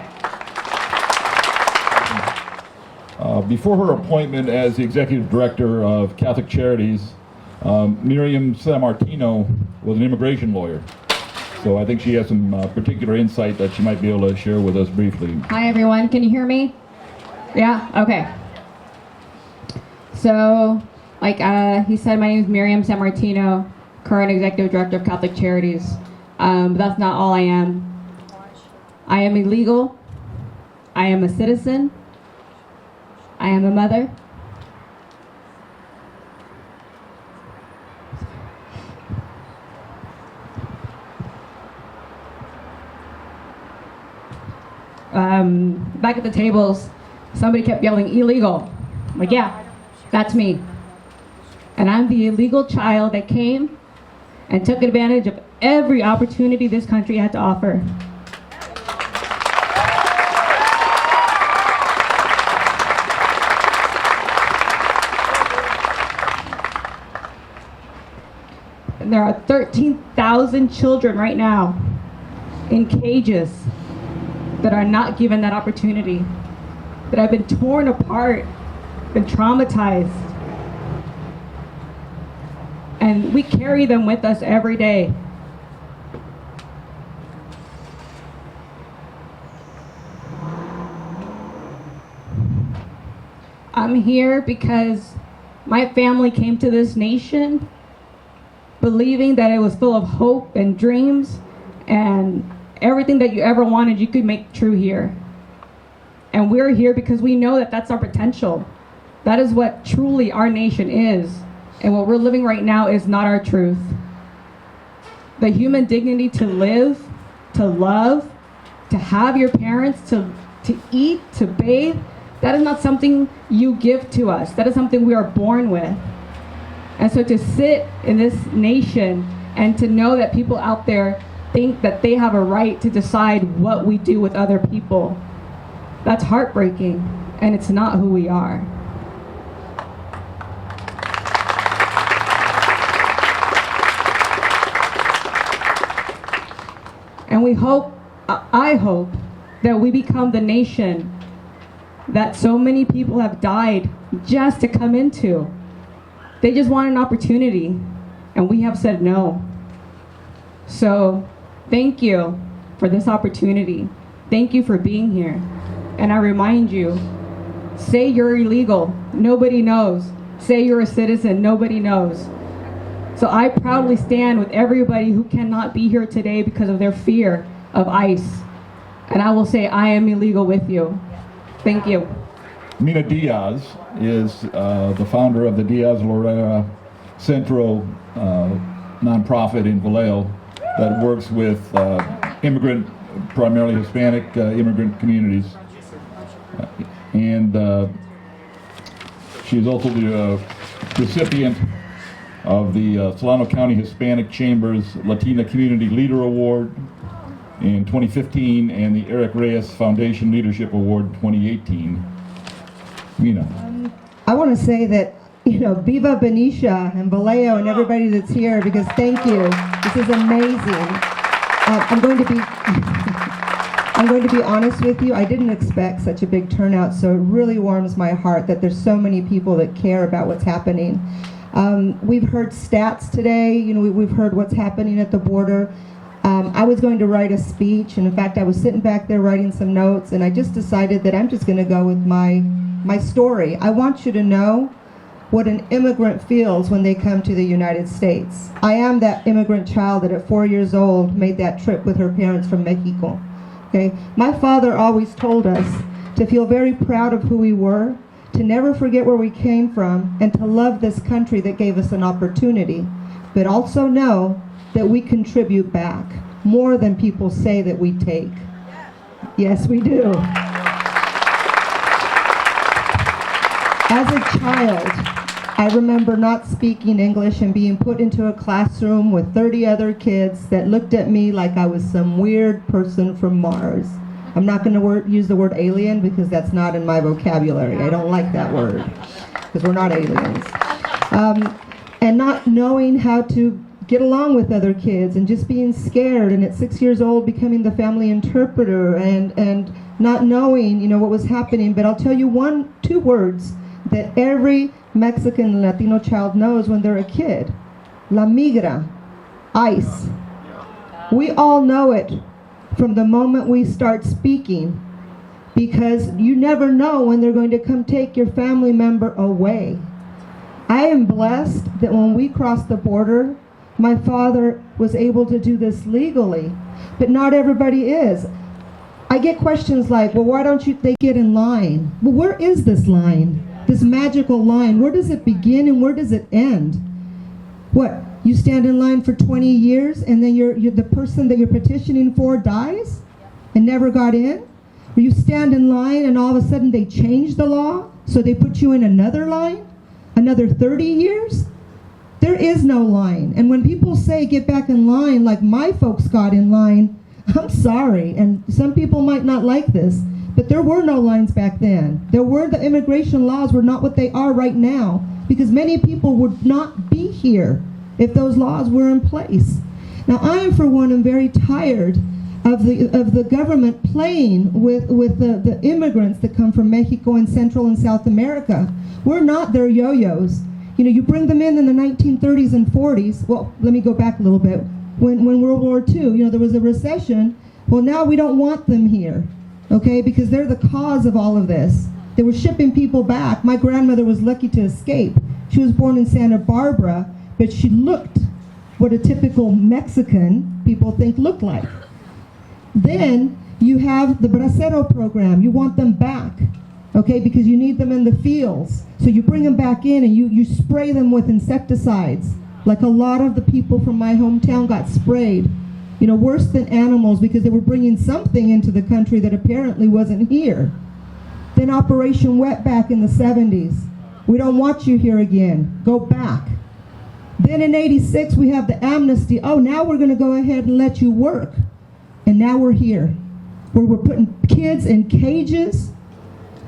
Before her appointment as the Executive Director of Catholic Charities, Miriam Sammartino was an immigration lawyer. So I think she has some particular insight that she might be able to share with us briefly. Hi everyone, can you hear me? Yeah, okay. So, like he said, my name is Miriam Sammartino, current Executive Director of Catholic Charities. But that's not all I am. I am illegal. I am a citizen. I am a mother. Back at the tables, somebody kept yelling, illegal. I'm like, yeah, that's me. And I'm the illegal child that came and took advantage of every opportunity this country had to offer. And there are 13,000 children right now in cages that are not given that opportunity, that have been torn apart, been traumatized. And we carry them with us every day. I'm here because my family came to this nation believing that it was full of hope and dreams, and everything that you ever wanted you could make true here. And we're here because we know that that's our potential. That is what truly our nation is. And what we're living right now is not our truth. The human dignity to live, to love, to have your parents, to eat, to bathe, that is not something you give to us. That is something we are born with. And so to sit in this nation and to know that people out there think that they have a right to decide what we do with other people, that's heartbreaking, and it's not who we are. And we hope, I hope, that we become the nation that so many people have died just to come into. They just want an opportunity, and we have said no. So, thank you for this opportunity. Thank you for being here. And I remind you, say you're illegal, nobody knows. Say you're a citizen, nobody knows. So I proudly stand with everybody who cannot be here today because of their fear of ICE. And I will say I am illegal with you. Thank you. Mina Diaz is the founder of the Diaz Lorera Centro nonprofit in Vallejo that works with immigrant, primarily Hispanic immigrant communities. And she's also the recipient of the Solano County Hispanic Chamber's Latina Community Leader Award in 2015 and the Eric Reyes Foundation Leadership Award 2018. Mina. I want to say that, Viva Benicia and Vallejo and everybody that's here, because thank you. This is amazing. I'm going to be honest with you. I didn't expect such a big turnout, so it really warms my heart that there's so many people that care about what's happening. We've heard stats today. We've heard what's happening at the border. I was going to write a speech, and in fact, I was sitting back there writing some notes, and I just decided that I'm just going to go with my story. I want you to know what an immigrant feels when they come to the United States. I am that immigrant child that at 4 years old made that trip with her parents from Mexico. Okay? My father always told us to feel very proud of who we were, to never forget where we came from, and to love this country that gave us an opportunity, but also know that we contribute back more than people say that we take. Yes, we do. As a child, I remember not speaking English and being put into a classroom with 30 other kids that looked at me like I was some weird person from Mars. I'm not going to use the word alien because that's not in my vocabulary. I don't like that word because we're not aliens. And not knowing how to get along with other kids and just being scared, and at 6 years old becoming the family interpreter and not knowing what was happening. But I'll tell you two words that every Mexican and Latino child knows when they're a kid. La migra, ICE. We all know it from the moment we start speaking, because you never know when they're going to come take your family member away. I am blessed that when we crossed the border, my father was able to do this legally, but not everybody is. I get questions like, well, why don't they get in line? Well, where is this line? This magical line, where does it begin and where does it end? What, you stand in line for 20 years and then you're the person that you're petitioning for dies and never got in? Or you stand in line and all of a sudden they change the law, so they put you in another line, another 30 years? There is no line. And when people say get back in line like my folks got in line, I'm sorry, and some people might not like this, but there were no lines back then. The immigration laws were not what they are right now, because many people would not be here if those laws were in place. Now, I, for one, am very tired of the government playing with the immigrants that come from Mexico and Central and South America. We're not their yo-yos. You bring them in the 1930s and 40s. Well, let me go back a little bit. When World War II, there was a recession. Well, now we don't want them here. Okay, because they're the cause of all of this. They were shipping people back. My grandmother was lucky to escape. She was born in Santa Barbara, but she looked what a typical Mexican people think looked like. Then you have the Bracero program. You want them back, okay, because you need them in the fields. So you bring them back in and you spray them with insecticides, like a lot of the people from my hometown got sprayed. Worse than animals, because they were bringing something into the country that apparently wasn't here. Then Operation Wetback in the 70s. We don't want you here again. Go back. Then in 86, we have the amnesty. Oh, now we're going to go ahead and let you work. And now we're here, where we're putting kids in cages,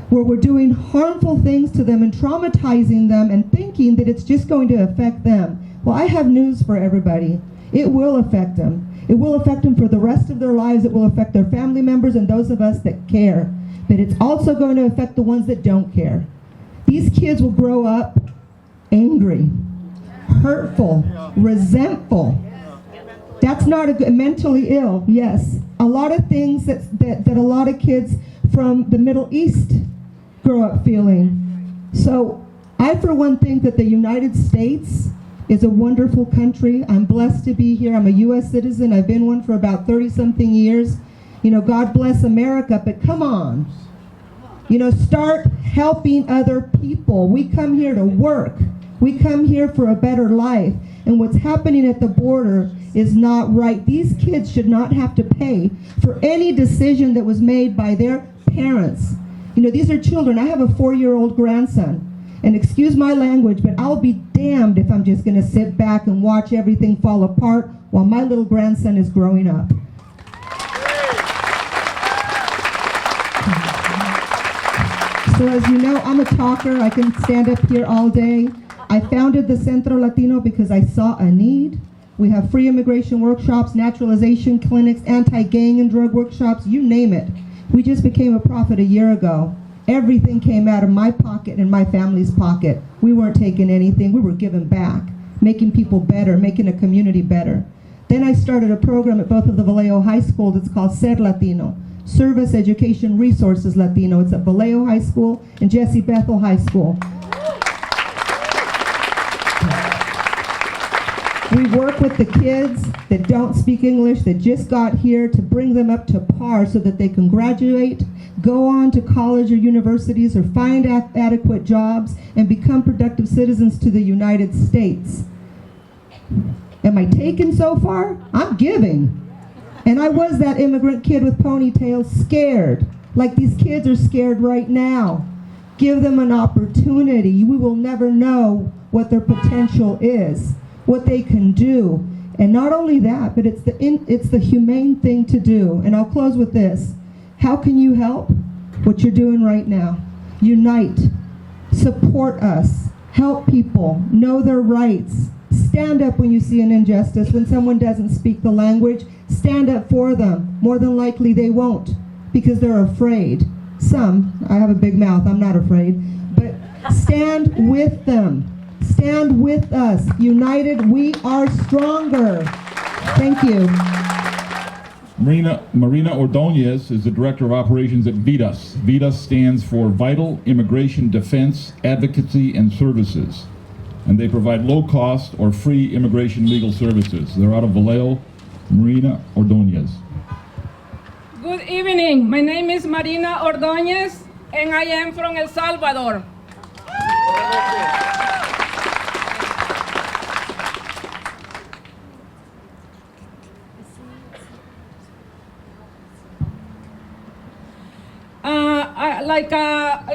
where we're doing harmful things to them and traumatizing them and thinking that it's just going to affect them. Well, I have news for everybody. It will affect them. It will affect them for the rest of their lives. It will affect their family members and those of us that care. But it's also going to affect the ones that don't care. These kids will grow up angry, hurtful, resentful. That's not a good, mentally ill, yes. A lot of things that a lot of kids from the Middle East grow up feeling. So I, for one, think that the United States is a wonderful country. I'm blessed to be here. I'm a U.S. citizen. I've been one for about 30-something years. You know, God bless America, but come on. You know, start helping other people. We come here to work. We come here for a better life. And what's happening at the border is not right. These kids should not have to pay for any decision that was made by their parents. You know, these are children. I have a 4-year-old grandson. And excuse my language, but I'll be damned if I'm just going to sit back and watch everything fall apart while my little grandson is growing up. So as you know, I'm a talker. I can stand up here all day. I founded the Centro Latino because I saw a need. We have free immigration workshops, naturalization clinics, anti-gang and drug workshops, you name it. We just became a profit a year ago. Everything came out of my pocket and my family's pocket. We weren't taking anything, we were giving back, making people better, making a community better. Then I started a program at both of the Vallejo high schools. It's called Ser Latino, Service Education Resources Latino. It's at Vallejo High School and Jesse Bethel High School. We work with the kids that don't speak English, that just got here, to bring them up to par so that they can graduate, go on to college or universities, or find adequate jobs and become productive citizens to the United States. Am I taken so far? I'm giving. And I was that immigrant kid with ponytails, scared, like these kids are scared right now. Give them an opportunity. We will never know what their potential is, what they can do. And not only that, but it's the humane thing to do. And I'll close with this. How can you help? What you're doing right now. Unite. Support us. Help people. Know their rights. Stand up when you see an injustice. When someone doesn't speak the language, stand up for them. More than likely they won't, because they're afraid. Some, I have a big mouth, I'm not afraid. But stand with them. Stand with us. United, we are stronger. Thank you. Marina Ordonez is the Director of Operations at VITAS. VITAS stands for Vital Immigration Defense, Advocacy, and Services. And they provide low-cost or free immigration legal services. They're out of Vallejo. Marina Ordonez. Good evening. My name is Marina Ordonez, and I am from El Salvador. Like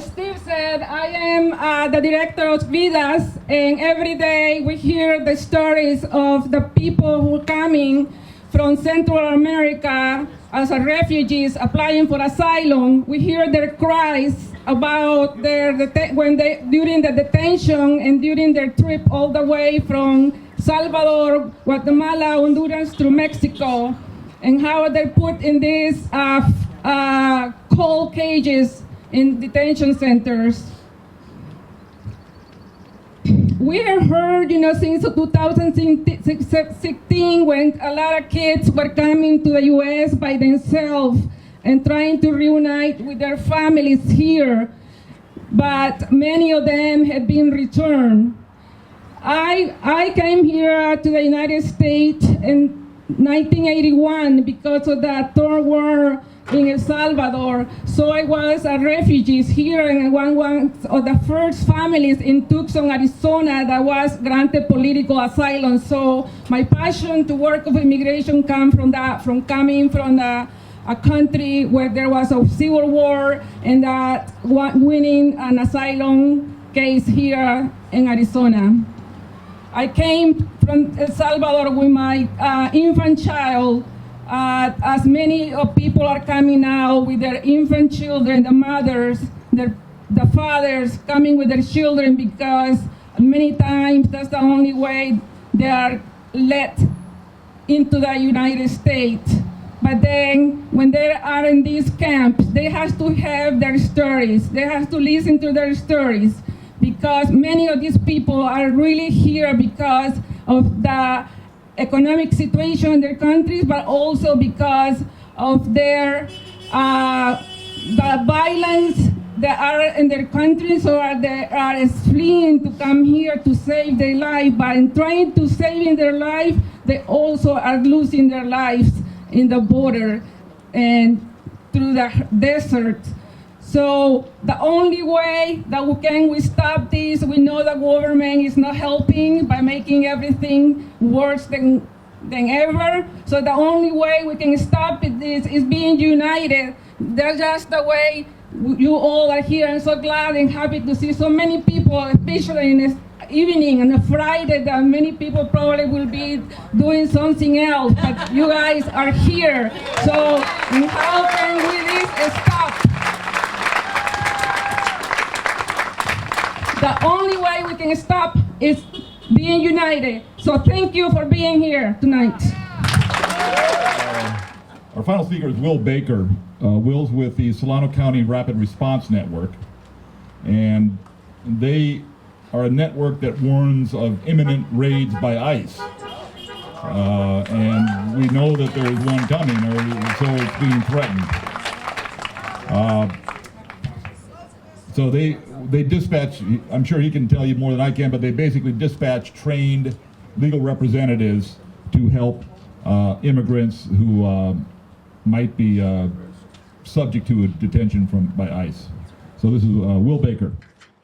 Steve said, I am the director of VIDAS, and every day we hear the stories of the people who are coming from Central America as refugees applying for asylum. We hear their cries about their during the detention and during their trip all the way from Salvador, Guatemala, Honduras through Mexico, and how they're put in these cold cages in detention centers. We have heard, since 2016, when a lot of kids were coming to the U.S. by themselves and trying to reunite with their families here, but many of them had been returned. I came here to the United States in 1981 because of the third war in El Salvador. So I was a refugee here, and one of the first families in Tucson, Arizona, that was granted political asylum. So my passion to work with immigration comes from that, from coming from a country where there was a civil war, and that winning an asylum case here in Arizona. I came from El Salvador with my infant child. As many people are coming now with their infant children, the mothers, the fathers coming with their children, because many times that's the only way they are let into the United States. But then when they are in these camps, they have to have their stories. They have to listen to their stories, because many of these people are really here because of the economic situation in their countries, but also because of their the violence that are in their countries or they are fleeing to come here to save their life, but in trying to save their life, they also are losing their lives in the border and through the desert. So the only way that we stop this, we know the government is not helping by making everything worse than ever. So the only way we can stop this is being united. That's just the way you all are here. I'm so glad and happy to see so many people, especially in this evening on a Friday, that many people probably will be doing something else, but you guys are here. So how can we stop? The only way we can stop is being united. So thank you for being here tonight. Our final speaker is Will Baker. Will's with the Solano County Rapid Response Network, and they are a network that warns of imminent raids by ICE. And we know that there is one coming, or so it's being threatened. So they dispatch, I'm sure he can tell you more than I can, but they basically dispatch trained legal representatives to help immigrants who might be subject to a detention by ICE. So this is Will Baker.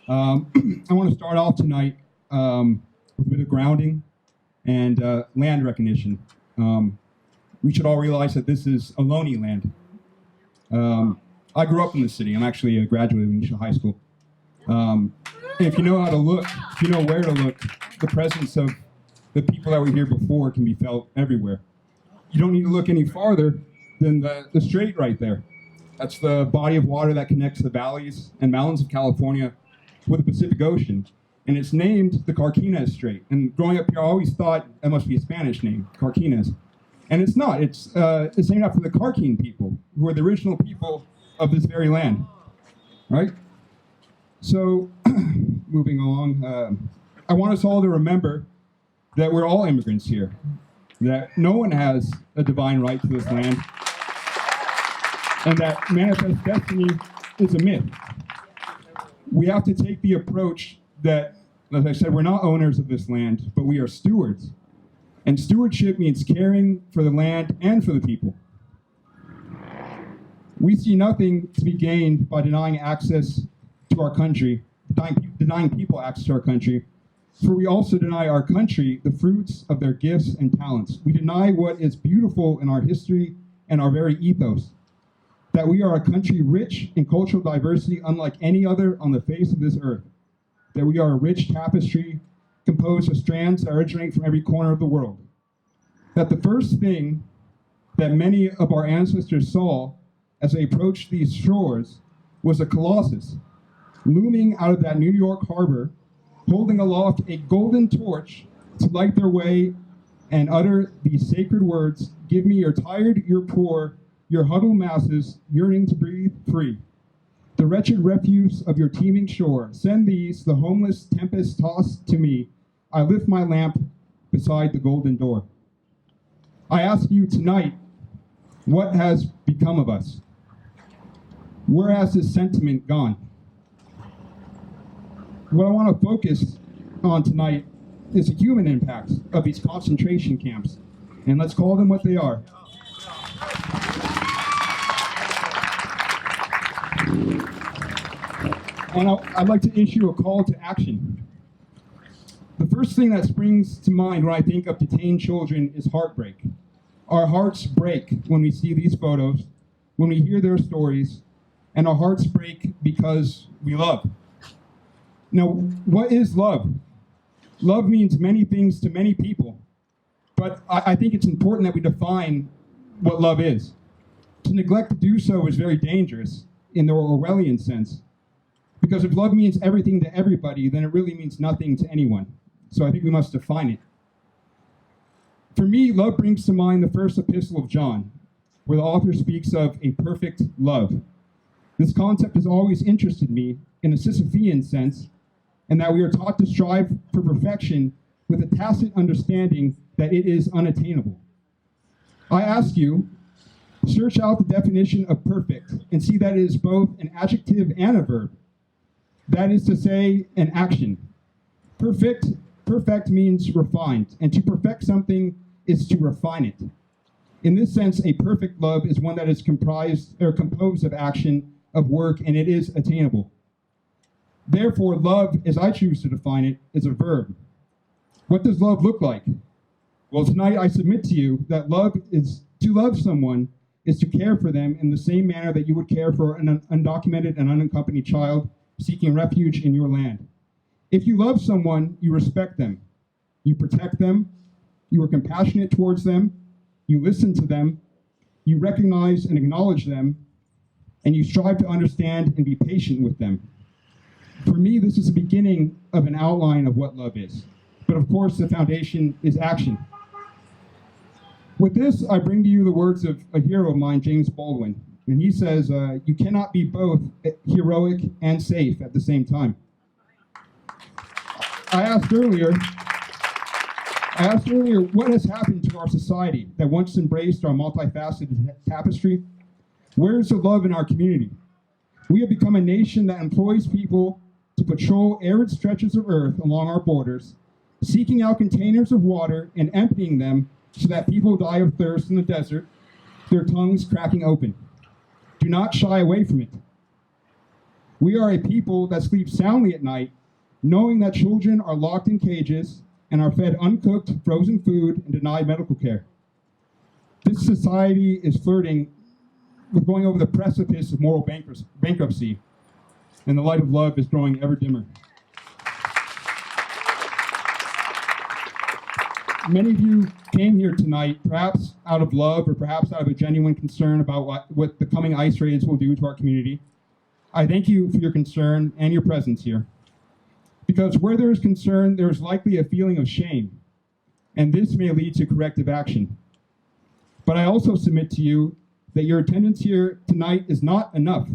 I want to start off tonight with a bit of grounding and land recognition. We should all realize that this is a lonely land. I grew up in the city. I'm actually a graduate of Benicia High School. And if you know how to look, if you know where to look, the presence of the people that were here before can be felt everywhere. You don't need to look any farther than the strait right there. That's the body of water that connects the valleys and mountains of California with the Pacific Ocean. And it's named the Carquinez Strait. And growing up here, I always thought it must be a Spanish name, Carquinez. And it's not. It's named after the Carquin people, who are the original people of this very land, right? So, moving along, I want us all to remember that we're all immigrants here, that no one has a divine right to this land, and that manifest destiny is a myth. We have to take the approach that, as I said, we're not owners of this land, but we are stewards. And stewardship means caring for the land and for the people. We see nothing to be gained by denying access to our country, denying people access to our country, for we also deny our country the fruits of their gifts and talents. We deny what is beautiful in our history and our very ethos, that we are a country rich in cultural diversity unlike any other on the face of this earth, that we are a rich tapestry composed of strands that originate from every corner of the world, that the first thing that many of our ancestors saw as they approached these shores was a colossus looming out of that New York harbor, holding aloft a golden torch to light their way and utter these sacred words, "Give me your tired, your poor, your huddled masses yearning to breathe free. The wretched refuse of your teeming shore, send these, the homeless tempest tossed to me. I lift my lamp beside the golden door." I ask you tonight, what has become of us? Where has this sentiment gone? What I want to focus on tonight is the human impacts of these concentration camps. And let's call them what they are. And I'd like to issue a call to action. The first thing that springs to mind when I think of detained children is heartbreak. Our hearts break when we see these photos, when we hear their stories, and our hearts break because we love. Now, what is love? Love means many things to many people, but I think it's important that we define what love is. To neglect to do so is very dangerous in the Orwellian sense, because if love means everything to everybody, then it really means nothing to anyone. So I think we must define it. For me, love brings to mind the first epistle of John, where the author speaks of a perfect love. This concept has always interested me in a Sisyphean sense, and that we are taught to strive for perfection with a tacit understanding that it is unattainable. I ask you, Search out the definition of perfect and see that it is both an adjective and a verb. That is to say, an action. Perfect means refined, and to perfect something is to refine it. In this sense, a perfect love is one that is composed of action, of work, and it is attainable. Therefore, love, as I choose to define it, is a verb. What does love look like? Well, tonight I submit to you that to love someone is to care for them in the same manner that you would care for an undocumented and unaccompanied child seeking refuge in your land. If you love someone, you respect them, you protect them, you are compassionate towards them, you listen to them, you recognize and acknowledge them, and you strive to understand and be patient with them. For me, this is the beginning of an outline of what love is. But of course, the foundation is action. With this, I bring to you the words of a hero of mine, James Baldwin. And he says, you cannot be both heroic and safe at the same time. I asked earlier, what has happened to our society that once embraced our multifaceted tapestry? Where is the love in our community? We have become a nation that employs people to patrol arid stretches of earth along our borders, seeking out containers of water and emptying them so that people die of thirst in the desert, their tongues cracking open. Do not shy away from it. We are a people that sleep soundly at night, knowing that children are locked in cages and are fed uncooked, frozen food and denied medical care. This society is flirting with going over the precipice of moral bankruptcy, and the light of love is growing ever dimmer. Many of you came here tonight, perhaps out of love or perhaps out of a genuine concern about what the coming ice raids will do to our community. I thank you for your concern and your presence here. Because where there is concern, there is likely a feeling of shame, and this may lead to corrective action. But I also submit to you that your attendance here tonight is not enough,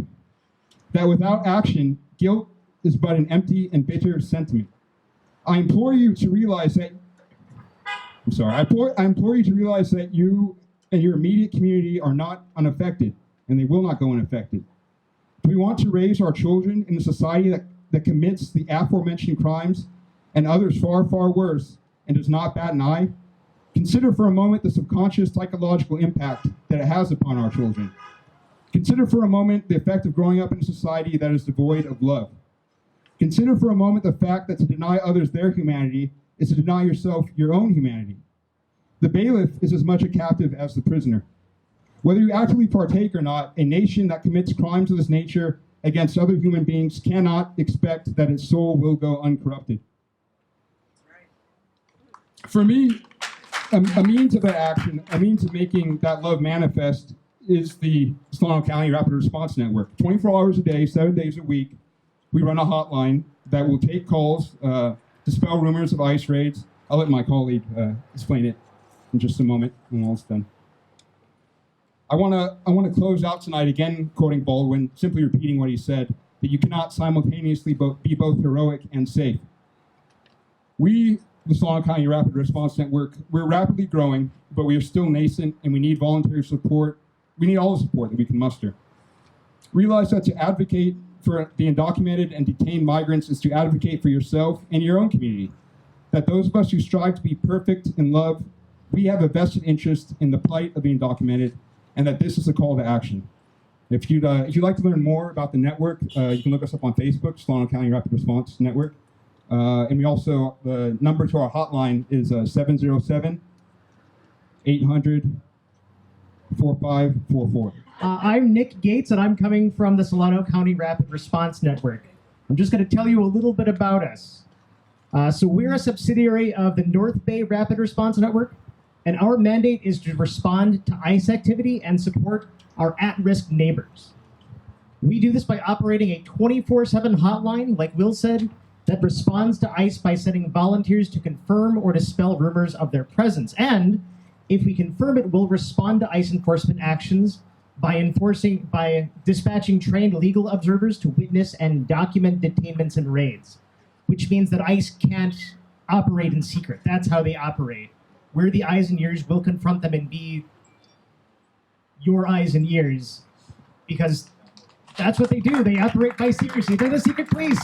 that without action, guilt is but an empty and bitter sentiment. I implore you to realize that I implore you to realize that you and your immediate community are not unaffected, and they will not go unaffected. Do we want to raise our children in a society that commits the aforementioned crimes and others far, far worse and does not bat an eye? Consider for a moment the subconscious psychological impact that it has upon our children. Consider for a moment the effect of growing up in a society that is devoid of love. Consider for a moment the fact that to deny others their humanity is to deny yourself your own humanity. The bailiff is as much a captive as the prisoner. Whether you actively partake or not, a nation that commits crimes of this nature against other human beings cannot expect that its soul will go uncorrupted. For me, a means of that action, a means of making that love manifest is the Solano County Rapid Response Network. 24 hours a day, 7 days a week, we run a hotline that will take calls, dispel rumors of ICE raids. I'll let my colleague explain it in just a moment when all's done. I want to close out tonight again quoting Baldwin, simply repeating what he said, that you cannot simultaneously be both heroic and safe. We, the Solano County Rapid Response Network, we're rapidly growing, but we are still nascent and we need voluntary support. We need all the support that we can muster. Realize that to advocate for the undocumented and detained migrants is to advocate for yourself and your own community. That those of us who strive to be perfect in love, we have a vested interest in the plight of the undocumented, and that this is a call to action. If you'd like to learn more about the network, you can look us up on Facebook, Solano County Rapid Response Network. And we also, the number to our hotline is 707-800-4544. I'm Nick Gates, and I'm coming from the Solano County Rapid Response Network. I'm just going to tell you a little bit about us. So we're a subsidiary of the North Bay Rapid Response Network, and our mandate is to respond to ICE activity and support our at-risk neighbors. We do this by operating a 24/7 hotline, like Will said, that responds to ICE by sending volunteers to confirm or dispel rumors of their presence. And if we confirm it, we'll respond to ICE enforcement actions by dispatching trained legal observers to witness and document detainments and raids, which means that ICE can't operate in secret. That's how they operate. We're the eyes and ears. We'll confront them and be your eyes and ears, because that's what they do. They operate by secrecy. They're the secret police.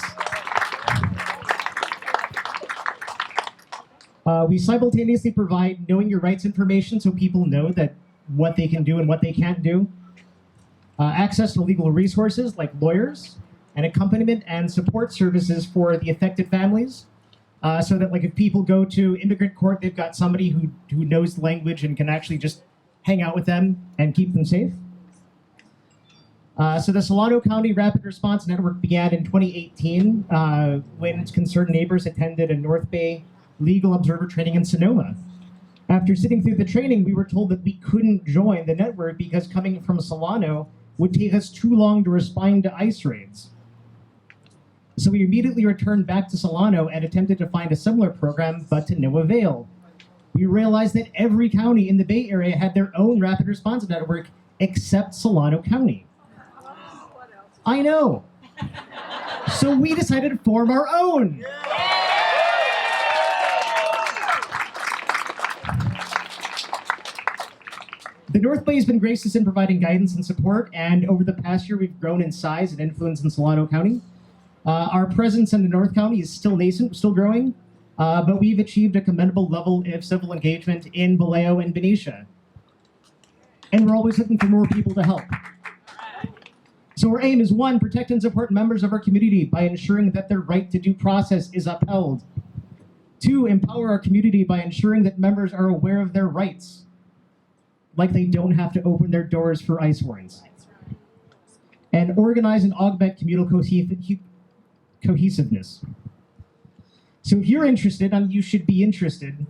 We simultaneously provide knowing your rights information so people know that what they can do and what they can't do. Access to legal resources like lawyers and accompaniment and support services for the affected families. So that like if people go to immigrant court, they've got somebody who knows the language and can actually just hang out with them and keep them safe. So the Solano County Rapid Response Network began in 2018 when concerned neighbors attended a North Bay legal observer training in Sonoma. After sitting through the training, we were told that we couldn't join the network because coming from Solano would take us too long to respond to ICE raids. So we immediately returned back to Solano and attempted to find a similar program, but to no avail. We realized that every county in the Bay Area had their own rapid response network except Solano County. I know. So we decided to form our own. The North Bay has been gracious in providing guidance and support, and over the past year, we've grown in size and influence in Solano County. Our presence in the North County is still nascent, still growing, but we've achieved a commendable level of civil engagement in Vallejo and Benicia. And we're always looking for more people to help. So our aim is 1, protect and support members of our community by ensuring that their right to due process is upheld. 2, empower our community by ensuring that members are aware of their rights, like they don't have to open their doors for ICE warrants. And organize and augment communal cohesiveness. So if you're interested, you should be interested.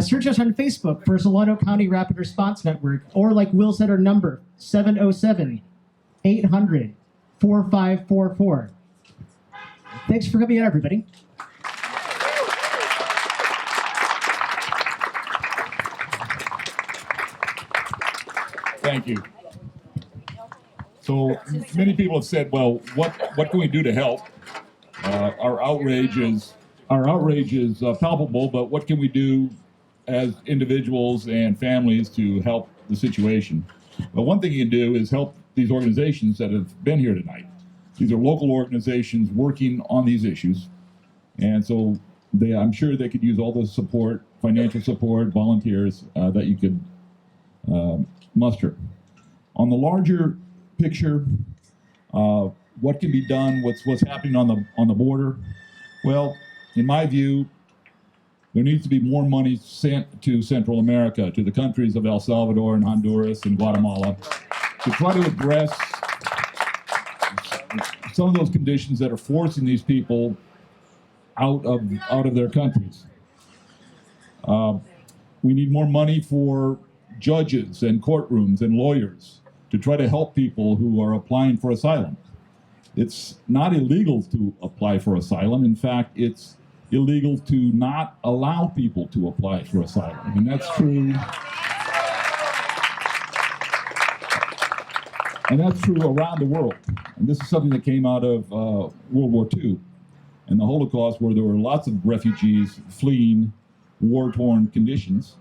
Search us on Facebook for Solano County Rapid Response Network, or like Will said, our number, 707-800-4544. Thanks for coming out, everybody. Thank you. So many people have said, well, what can we do to help? Our outrage is palpable, but what can we do as individuals and families to help the situation? Well, one thing you can do is help these organizations that have been here tonight. These are local organizations working on these issues, and so I'm sure they could use all the support, financial support, volunteers that you could muster. On the larger picture, what can be done? What's happening on the border? Well, in my view, there needs to be more money sent to Central America, to the countries of El Salvador and Honduras and Guatemala, to try to address some of those conditions that are forcing these people out of their countries. We need more money for judges and courtrooms and lawyers to try to help people who are applying for asylum. It's not illegal to apply for asylum. In fact, it's illegal to not allow people to apply for asylum. And that's true. And that's true around the world. And this is something that came out of World War II and the Holocaust, where there were lots of refugees fleeing war-torn conditions.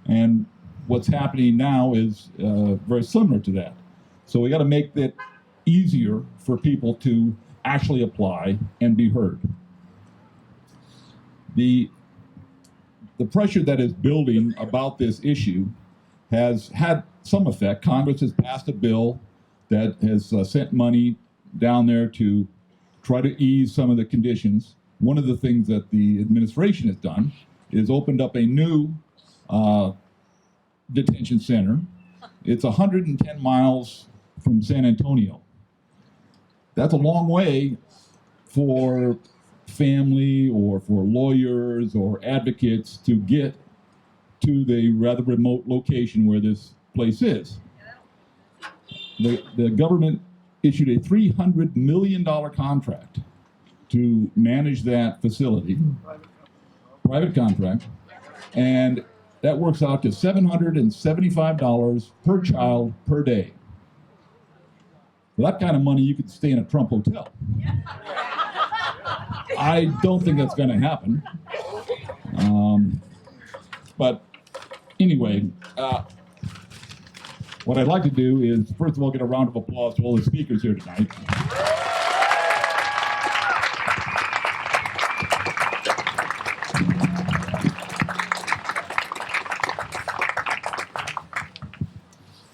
And what's happening now is very similar to that. So we got to make that easier for people to actually apply and be heard. The pressure that is building about this issue has had some effect. Congress has passed a bill that has sent money down there to try to ease some of the conditions. One of the things that the administration has done is opened up a new detention center. It's 110 miles from San Antonio. That's a long way for family or for lawyers or advocates to get to the rather remote location where this place is. The government issued a $300 million contract to manage that facility, private contract, and that works out to $775 per child per day. For that kind of money, you could stay in a Trump hotel. I don't think that's going to happen. But anyway, What I'd like to do is, first of all, get a round of applause to all the speakers here tonight.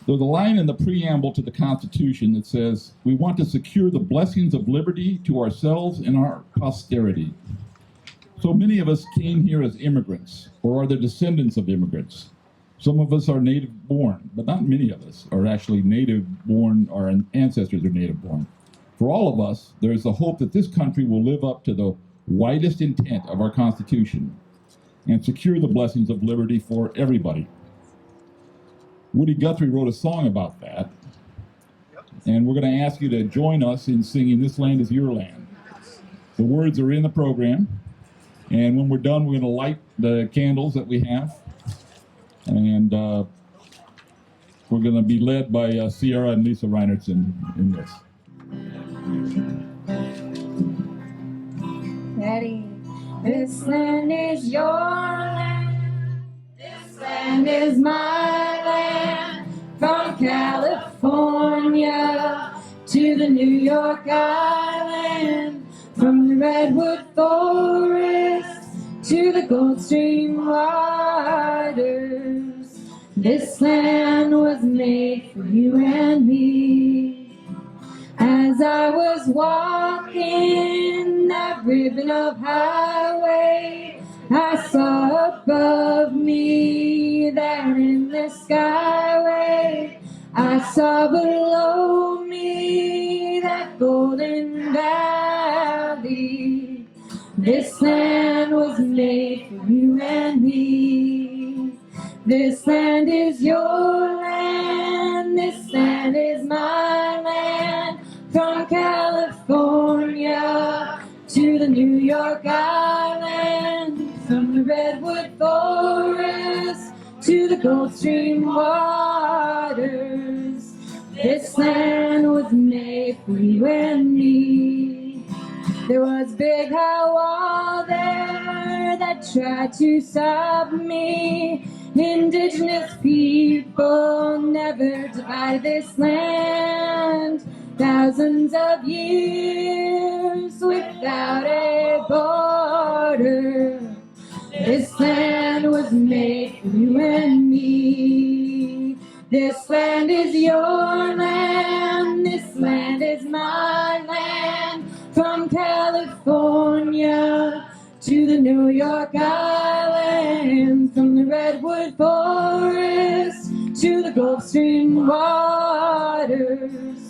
There's a line in the preamble to the Constitution that says, we want to secure the blessings of liberty to ourselves and our posterity. So many of us came here as immigrants, or are the descendants of immigrants. Some of us are native born, but not many of us are actually native born, our ancestors are native born. For all of us, there is the hope that this country will live up to the widest intent of our Constitution and secure the blessings of liberty for everybody. Woody Guthrie wrote a song about that, and we're going to ask you to join us in singing This Land Is Your Land. The words are in the program, and when we're done, we're going to light the candles that we have, and we're going to be led by Sierra and Lisa Reinertson in this. Daddy, this land is your land, this land is my land, from California to the New York Island, from the Redwood Forest to the Gulf Stream waters. This land was made for you and me. As I was walking that ribbon of highway, I saw above me that endless skyway. I saw below me that golden valley. This land was made for you and me. This land is your land, this land is my land, from California to the New York Island, from the Redwood Forest to the Gulf Stream waters. This land was made for you and me. There was a big high wall there that tried to stop me. Indigenous people never divided this land. Thousands of years without a border. This land was made for you and me. This land is your land, this land is my land, from California to the New York Island, from the Redwood Forest to the Gulf Stream waters.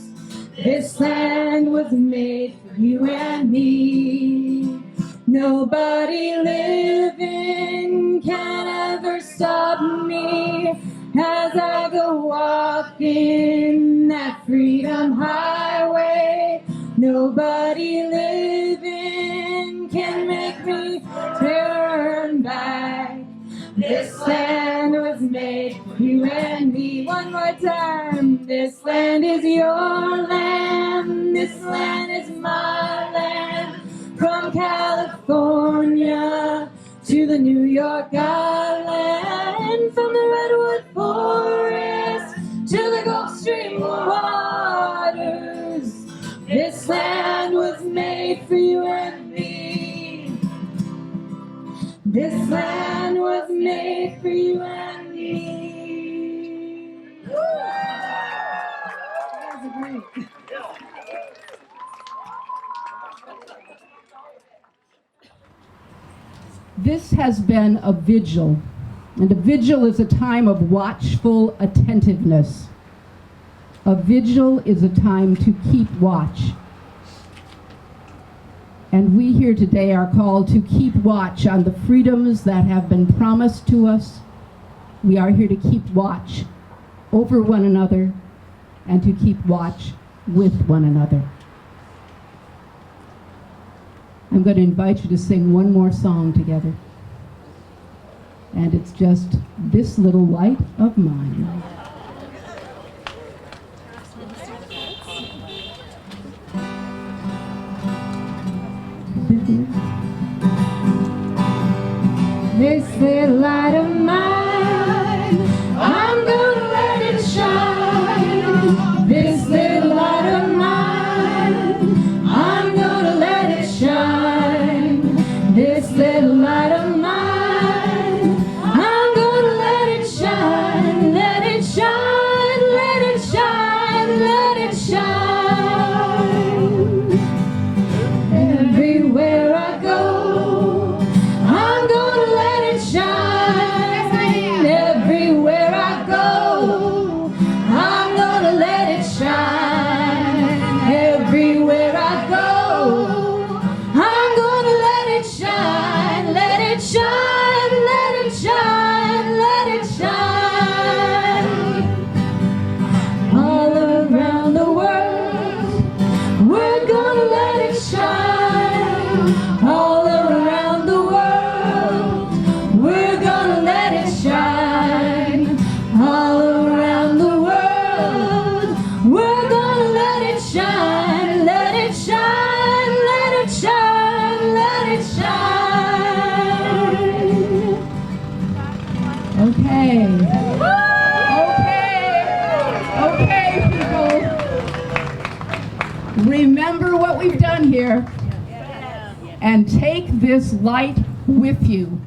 This land was made for you and me. Nobody living can ever stop me as I go walking that freedom highway. Nobody living can make me turn back. This land was made for you and me. One more time. This land is your land. This land is my land. From California to the New York Island, from the Redwood Forest to the Gulf Stream waters. This land was made for you and me. This land was made for you and me. That was great. This has been a vigil, and a vigil is a time of watchful attentiveness. A vigil is a time to keep watch. And we here today are called to keep watch on the freedoms that have been promised to us. We are here to keep watch over one another and to keep watch with one another. I'm going to invite you to sing one more song together. And it's just This Little Light of Mine. This little light of mine, I'm gonna let it shine. remember what we've done here and take this light with you.